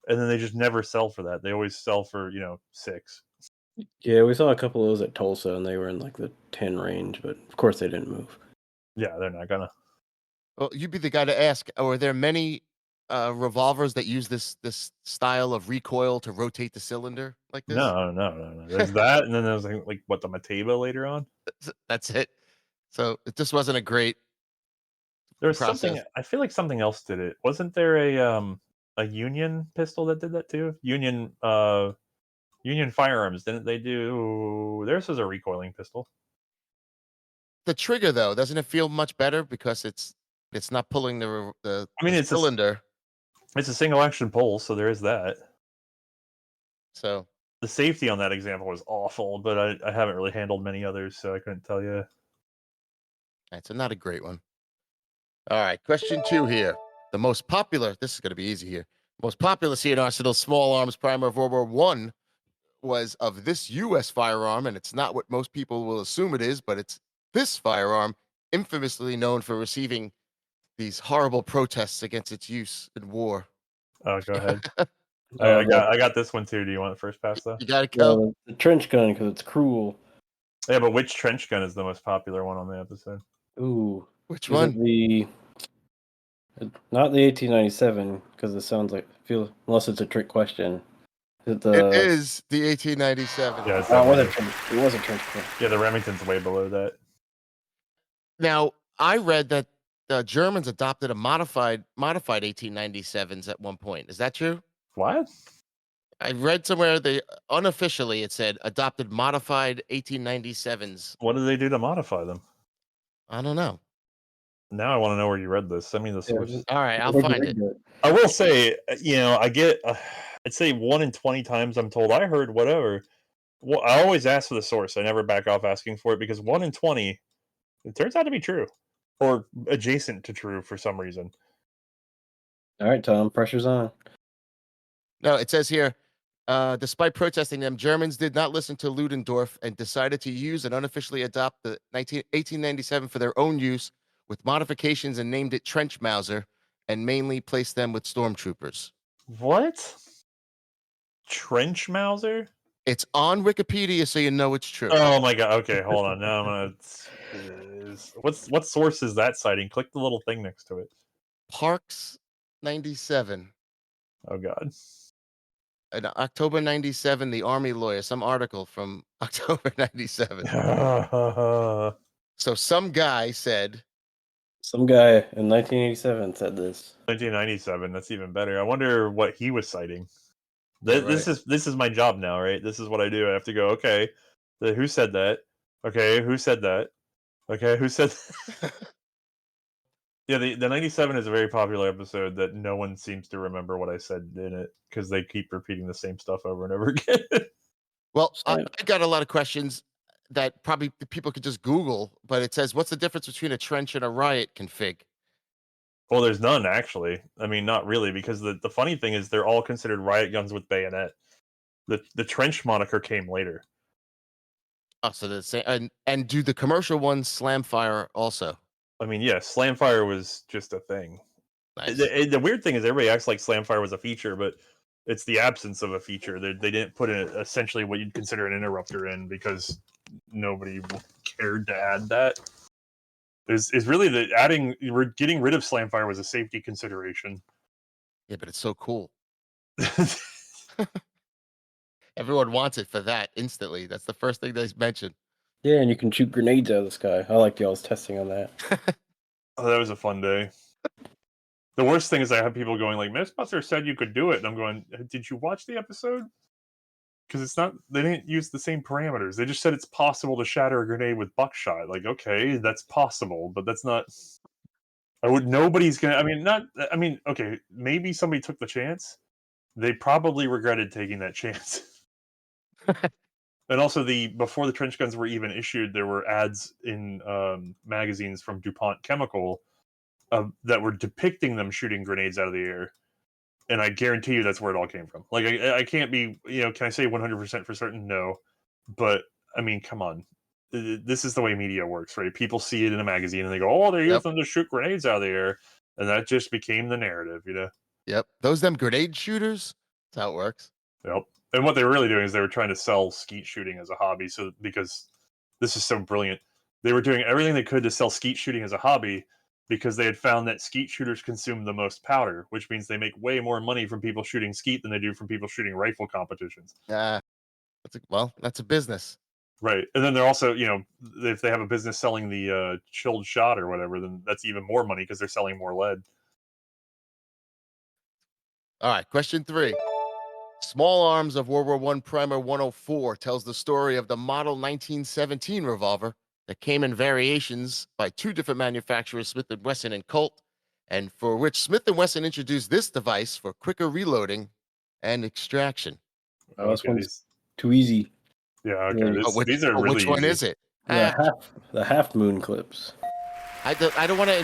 And then they just never sell for that. They always sell for, 6. Yeah, we saw a couple of those at Tulsa, and they were in like the 10 range, but of course they didn't move. Yeah, they're not gonna. Well, you'd be the guy to ask. Are there many revolvers that use this style of recoil to rotate the cylinder like this? No. There's that, and then there's like what, the Mateba later on. That's it. So it just wasn't a great There was something. process. I feel like something else did it. Wasn't there a Union pistol that did that too? Union firearms, didn't they do? Theirs was a recoiling pistol. The trigger though, doesn't it feel much better because it's not pulling I mean, the cylinder? it's a single action pull, so there is that. So The safety on that example was awful, but I haven't really handled many others, so I couldn't tell you. that's not a great one. All right, question 2 here. The most popular, this is going to be easy here. Most popular C&Rsenal small arms primer of World War One was of this U.S. firearm, and it's not what most people will assume it is, but it's this firearm, infamously known for receiving these horrible protests against its use in war. Oh, go ahead. Uh, I got this one too. Do you want the first pass though? You got to kill. the trench gun, because it's cruel. Yeah, but which trench gun is the most popular one on the episode? Ooh. Which Is it one? not the 1897, because it sounds like, unless it's a trick question. Is it It is the 1897. Yeah, it's Oh, it was definitely. it was a trench gun. Yeah, the Remington's way below that. Now, I read that the Germans adopted a modified 1897s at one point. Is that true? What? I read somewhere they unofficially it said adopted modified 1897s. What did they do to modify them? I don't know. Now I want to know where you read this. Send me the Yeah, source. All right, I'll where'd you find read it. that? I will say, I get, I'd say 1 in 20 times I'm told I heard whatever. Well, I always ask for the source. I never back off asking for it because 1 in 20, it turns out to be true or adjacent to true for some reason. All right, Tom, pressure's on. No, it says here, despite protesting them, Germans did not listen to Ludendorff and decided to use and unofficially adopt the 1897 for their own use with modifications and named it Trench Mauser and mainly placed them with stormtroopers. What? Trench Mauser? It's on Wikipedia, so you know it's true. Oh my god. Okay, hold on. Now I'm gonna. What source is that citing? Click the little thing next to it. Parks 97. Oh god. In October 97, the Army lawyer, some article from October 97. So some guy said, Some guy in 1987 said this. 1997. That's even better. I wonder what he was citing. Yeah, This is my job now, right? This is what I do. I have to go. Okay, who said that? Okay, who said that? Okay, who said? Yeah, the 97 is a very popular episode that no one seems to remember what I said in it because they keep repeating the same stuff over and over again. well, I Same. got a lot of questions that probably people could just Google, but it says, what's the difference between a trench and a riot config? Well, there's none actually. I mean, not really, because the funny thing is they're all considered riot guns with bayonet. The trench moniker came later. Oh, so the same, and do the commercial ones slam fire also? I mean, yeah, Slamfire was just a thing. Nice. The weird thing is everybody acts like Slamfire was a feature, but it's the absence of a feature. They didn't put in essentially what you'd consider an interrupter in because nobody cared to add that. Is really getting rid of Slamfire was a safety consideration. Yeah, but it's so cool. Everyone wants it for that instantly. That's the first thing they mention. Yeah, and you can shoot grenades out of the sky. I like y'all's testing on that. Oh, that was a fun day. The worst thing is I have people going like, Mythbuster said you could do it. And I'm going, did you watch the episode? Because it's not, they didn't use the same parameters. They just said it's possible to shatter a grenade with buckshot. Like, okay, that's possible, but that's not, nobody's going to, okay, maybe somebody took the chance. They probably regretted taking that chance. And also, before the trench guns were even issued, there were ads in magazines from DuPont Chemical that were depicting them shooting grenades out of the air. And I guarantee you that's where it all came from. Like, I can't be, can I say 100% for certain? No. But I mean, come on. This is the way media works, right? People see it in a magazine and they go, "Oh, they're Yep. using to shoot grenades out of the air," and that just became the narrative, you know. Yep. Those them grenade shooters. That's how it works. Yep. And what they were really doing is they were trying to sell skeet shooting as a hobby. So because this is so brilliant, they were doing everything they could to sell skeet shooting as a hobby because they had found that skeet shooters consume the most powder, which means they make way more money from people shooting skeet than they do from people shooting rifle competitions. That's a business. Right. And then they're also, you know, if they have a business selling the chilled shot or whatever, then that's even more money because they're selling more lead. All right. Question 3. Small Arms of World War One Primer 104 tells the story of the Model 1917 revolver that came in variations by 2 different manufacturers, Smith & Wesson and Colt, and for which Smith & Wesson introduced this device for quicker reloading and extraction. Oh, this Okay, one's too easy. yeah, okay. Yeah. These are really Which one easy. is it? The half moon clips. I don't want to,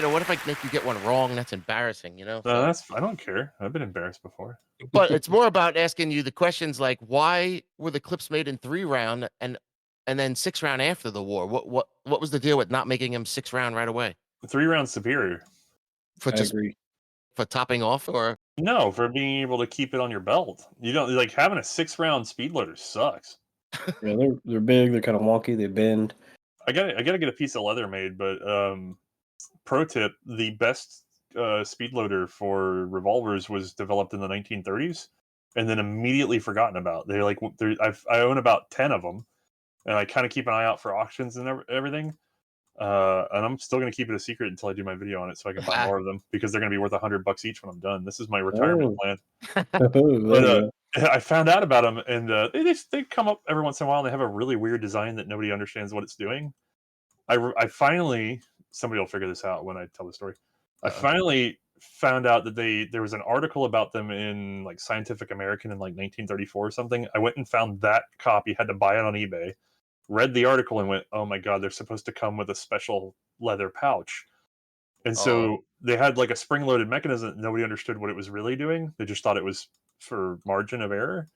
what if I make you get one wrong? That's embarrassing, you know? No, I don't care. I've been embarrassed before. But it's more about asking you the questions like, why were the clips made in 3-round and then 6-round after the war? What was the deal with not making them 6-round right away? 3 rounds superior. For I agree. for topping off, or No, for being able to keep it on your belt. You don't like having a 6-round speed loader sucks. Yeah, they're big. They're kind of wonky. They bend. I gotta get a piece of leather made, but pro tip: the best speed loader for revolvers was developed in the 1930s, and then immediately forgotten about. I own about 10 of them, and I kind of keep an eye out for auctions and everything. And I'm still gonna keep it a secret until I do my video on it, so I can buy more of them because they're gonna be worth $100 each when I'm done. This is my retirement plan. There you But go. I found out about them, and they come up every once in a while. And they have a really weird design that nobody understands what it's doing. I finally, somebody will figure this out when I tell the story. I finally found out that there was an article about them in like Scientific American in like 1934 or something. I went and found that copy, had to buy it on eBay, read the article, and went, "Oh my god, they're supposed to come with a special leather pouch." And so they had like a spring-loaded mechanism that nobody understood what it was really doing. They just thought it was for margin of error.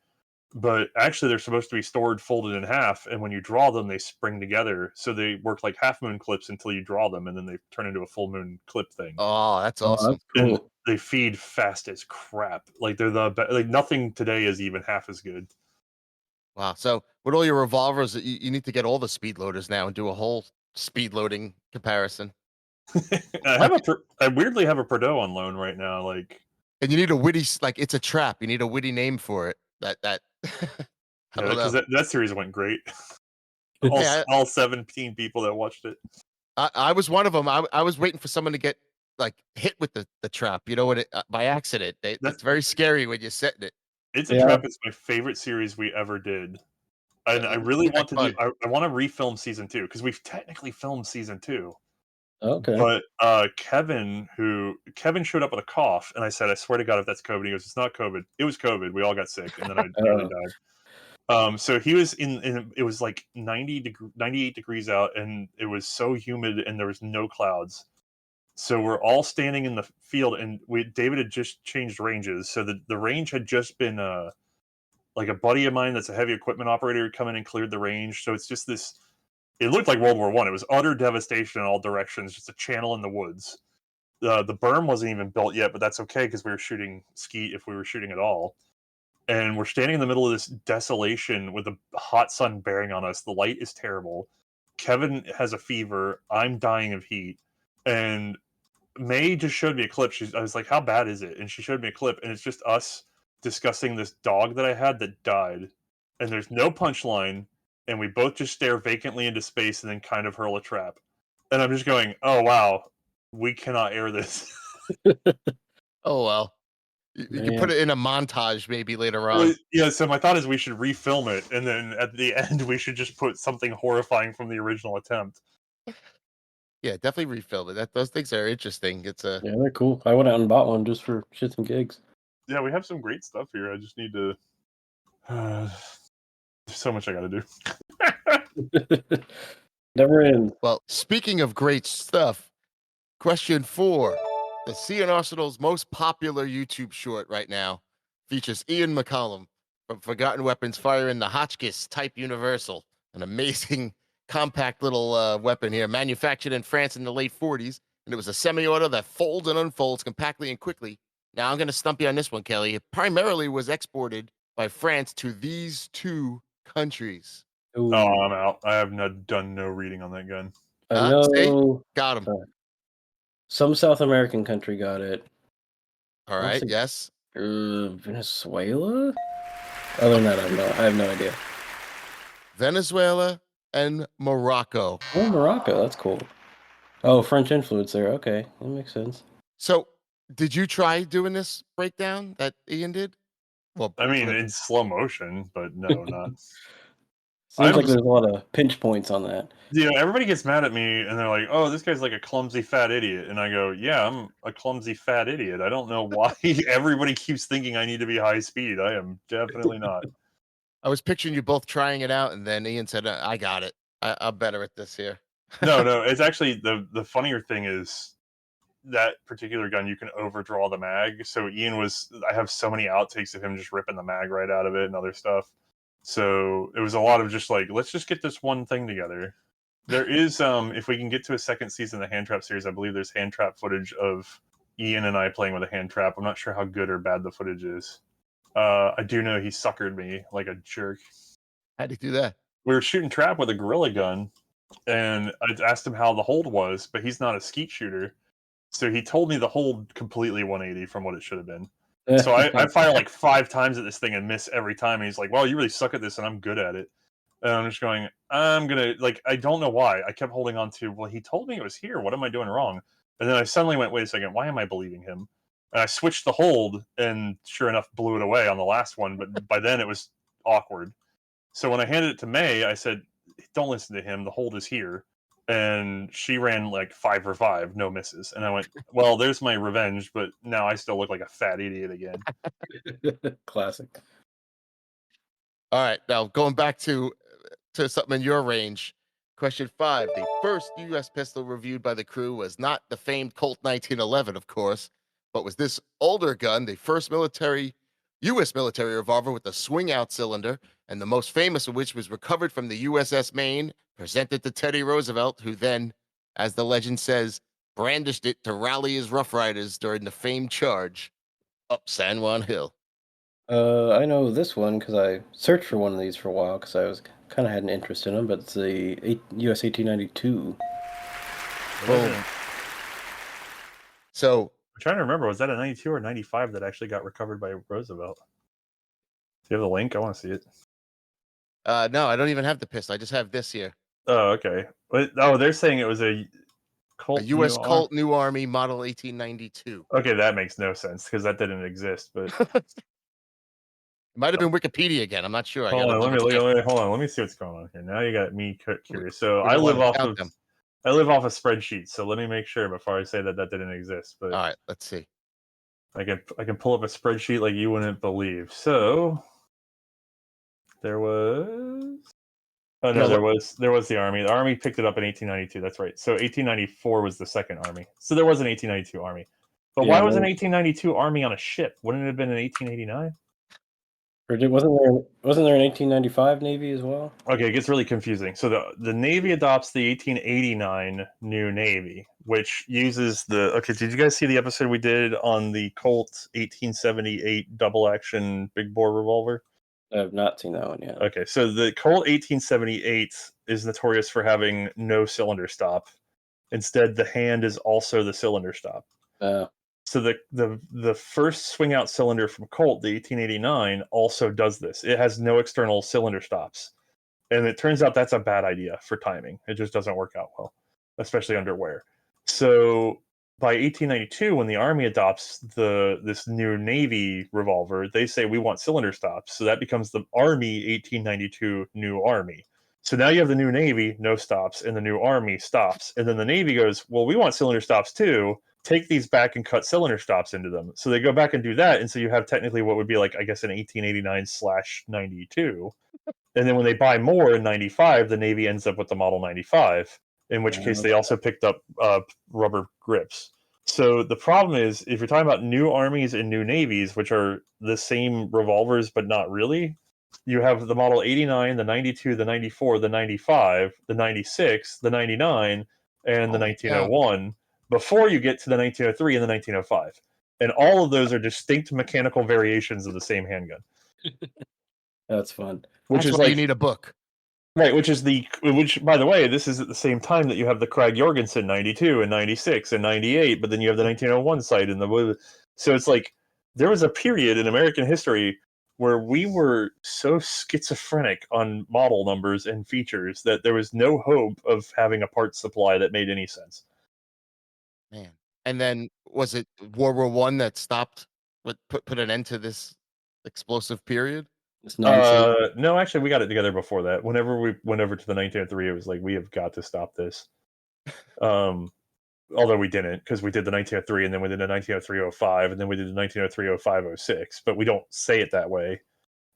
But actually, they're supposed to be stored folded in half, and when you draw them, they spring together. So they work like half moon clips until you draw them, and then they turn into a full moon clip thing. Oh, that's Oh, awesome. that's And cool. they feed fast as crap. Like they're like nothing today is even half as good. Wow. So with all your revolvers, you need to get all the speed loaders now and do a whole speed loading comparison. I weirdly have a Perdeau on loan right now. Like, And you need a witty, like it's a trap. You need a witty name for it. That I yeah, don't because know. that series went great. Yeah, all 17 people that watched it. I was one of them. I was waiting for someone to get like hit with the trap. You know what? By accident. That's It's very scary when you're setting it. It's a Yeah. Trap. It's my favorite series we ever did. And I really want to do. I want to refilm season 2 because we've technically filmed season 2. Okay. But Kevin showed up with a cough, and I said, "I swear to God, if that's COVID," he goes, "It's not COVID. It was COVID. We all got sick, and then I nearly died." So he was in. It was like 98 degrees out, and it was so humid, and there was no clouds. So we're all standing in the field, and David had just changed ranges, so the range had just been like a buddy of mine that's a heavy equipment operator come in and cleared the range. So it's just this. It looked like World War One. It was utter devastation in all directions, just a channel in the woods. The berm wasn't even built yet, but that's okay because we were shooting skeet if we were shooting at all. And we're standing in the middle of this desolation with the hot sun bearing on us. The light is terrible. Kevin has a fever. I'm dying of heat. And Mae just showed me a clip. I was like, "How bad is it?" And she showed me a clip, and it's just us discussing this dog that I had that died. And there's no punchline, and we both just stare vacantly into space and then kind of hurl a trap. And I'm just going, "Oh wow, we cannot air this." Oh well. You can put Man. it in a montage maybe later on. Well, yeah, so my thought is we should refilm it, and then at the end we should just put something horrifying from the original attempt. Yeah, definitely refilm it. Those things are interesting. It's a Yeah, they're cool. I went out and bought one just for shits and gigs. Yeah, we have some great stuff here. I just need to. There's so much I got to do. Never ends. well. Speaking of great stuff, question 4: the C&Rsenal's most popular YouTube short right now features Ian McCollum from Forgotten Weapons firing the Hotchkiss Type Universal, an amazing compact little weapon here, manufactured in France in the late 40s. And it was a semi-auto that folds and unfolds compactly and quickly. Now I'm going to stump you on this one, Kelly. It primarily was exported by France to these two countries. Ooh, Oh, I'm out. I have done no reading on that gun. I See? know Got him. some South American country got it. All I wanna right. say, Yes. Venezuela? Other than that, I have no idea. Venezuela and Morocco. Oh, Morocco, that's cool. Oh, French influence there. Okay, that makes sense. So, did you try doing this breakdown that Ian did? Well, I mean, clip. in slow motion, but no, not. Seems like I'm, there's a lot of pinch points on that. everybody gets mad at me and they're like, "Oh, this guy's like a clumsy fat idiot," and I go, "Yeah, I'm a clumsy fat idiot. I don't know why everybody keeps thinking I need to be high speed. I am definitely not." I was picturing you both trying it out, and then Ian said, "I got it. I'm better at this here." No, it's actually the funnier thing is that particular gun you can overdraw the mag. So I have so many outtakes of him just ripping the mag right out of it and other stuff. So it was a lot of just like, let's just get this one thing together. There is if we can get to a second season of the hand trap series, I believe there's hand trap footage of Ian and I playing with a hand trap. I'm not sure how good or bad the footage is. I do know he suckered me like a jerk. How'd he do that? We were shooting trap with a gorilla gun, and I asked him how the hold was, but he's not a skeet shooter. So he told me the hold completely 180 from what it should have been. So I fire like 5 times at this thing and miss every time. And he's like, "Well, you really suck at this, and I'm good at it." And I'm just going, I'm gonna like, I don't know why. I kept holding on to, well, he told me it was here. What am I doing wrong? And then I suddenly went, wait a second, why am I believing him? And I switched the hold, and sure enough, blew it away on the last one. But by then it was awkward. So when I handed it to Mae, I said, "Don't listen to him. The hold is here." And she ran like 5 for 5, no misses. And I went, well, there's my revenge, but now I still look like a fat idiot again. Classic. All right, now going back to something in your range. Question 5: the first U.S. pistol reviewed by the crew was not the famed Colt 1911, of course, but was this older gun, the first U.S. military revolver with a swing-out cylinder, and the most famous of which was recovered from the USS Maine, presented to Teddy Roosevelt, who then, as the legend says, brandished it to rally his Rough Riders during the famed charge up San Juan Hill. I know this one because I searched for one of these for a while because I was kind of had an interest in them, but it's the US 1892. Boom. So I'm trying to remember, was that a 92 or 95 that actually got recovered by Roosevelt? Do you have the link? I want to see it. no, I don't even have the pistol. I just have this here. Oh, okay. Oh, they're saying it was a Colt. A U.S. New Colt New Army Model 1892. Okay, that makes no sense because that didn't exist. But It might have been Wikipedia again. I'm not sure. hold on, let me see what's going on here. Now you got me curious. So We I don't live wanna off count of them. spreadsheets. So let me make sure before I say that didn't exist. But All right, let's see. I can pull up a spreadsheet like you wouldn't believe. So there was. Oh no, Yeah, there was the Army. The Army picked it up in 1892. That's right. So 1894 was the second Army. So there was an 1892 Army. But why was an 1892 Army on a ship? Wouldn't it have been an 1889? Or wasn't there an 1895 Navy as well? Okay, it gets really confusing. So the Navy adopts the 1889 new Navy, which uses the. Okay, did you guys see the episode we did on the Colt 1878 double action big bore revolver? I have not seen that one yet. Okay, so the Colt 1878 is notorious for having no cylinder stop. Instead, the hand is also the cylinder stop. So the first swing out cylinder from Colt, the 1889, also does this. It has no external cylinder stops. And it turns out that's a bad idea for timing. It just doesn't work out well, especially under wear. So by 1892, when the Army adopts this new Navy revolver, they say we want cylinder stops. So that becomes the Army 1892 New Army. So now you have the new Navy, no stops, and the new Army stops. And then the Navy goes, well, we want cylinder stops too. Take these back and cut cylinder stops into them. So they go back and do that. And so you have technically what would be like, I guess, an 1889/92. And then when they buy more in 95, the Navy ends up with the Model 95, in which case they also picked up rubber grips. So the problem is, if you're talking about new armies and new navies, which are the same revolvers but not really, you have the model 89, the 92, the 94, the 95, the 96, the 99, and the Holy cow. 1901 before you get to the 1903 and the 1905. And all of those are distinct mechanical variations of the same handgun. That's fun. Which That's is why like, you need a book. right, which by the way, this is at the same time that you have the Krag Jorgensen 92 and 96 and 98, but then you have the 1901 sight and so it's like there was a period in American history where we were so schizophrenic on model numbers and features that there was no hope of having a parts supply that made any sense. Man. And then was it World War I that stopped, put an end to this explosive period? It's nonsense. No, actually, we got it together before that. Whenever we went over to the 1903, it was like, we have got to stop this. Although we didn't, because we did the 1903, and then we did the 1903-05, and then we did the 1903-05-06. But we don't say it that way.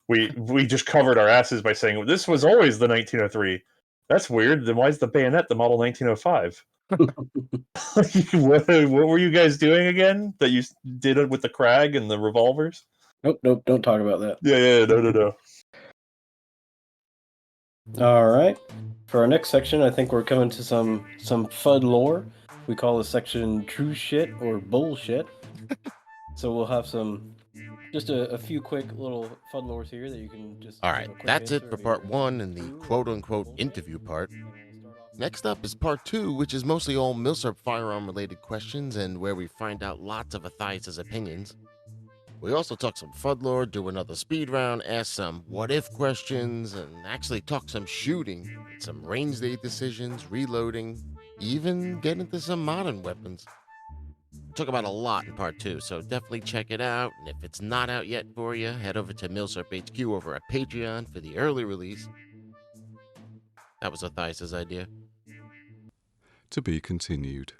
We just covered our asses by saying, well, this was always the 1903. That's weird. Then why is the bayonet the model 1905? what were you guys doing again? That you did it with the Krag and the revolvers? Nope, don't talk about that. Yeah, no. All right. For our next section, I think we're coming to some FUD lore. We call this section True Shit or Bullshit. So we'll have just a few quick little FUD lores here that you can just... All right, that's it for part 1 and the quote-unquote interview part. Next up is part 2, which is mostly all Milsurp firearm-related questions and where we find out lots of Othais' opinions. We also talk some FUD lore, do another speed round, ask some what-if questions, and actually talk some shooting, some range day decisions, reloading, even get into some modern weapons. We talk about a lot in part 2, so definitely check it out, and if it's not out yet for you, head over to Milsurp HQ over at Patreon for the early release. That was Othais' idea. To be continued.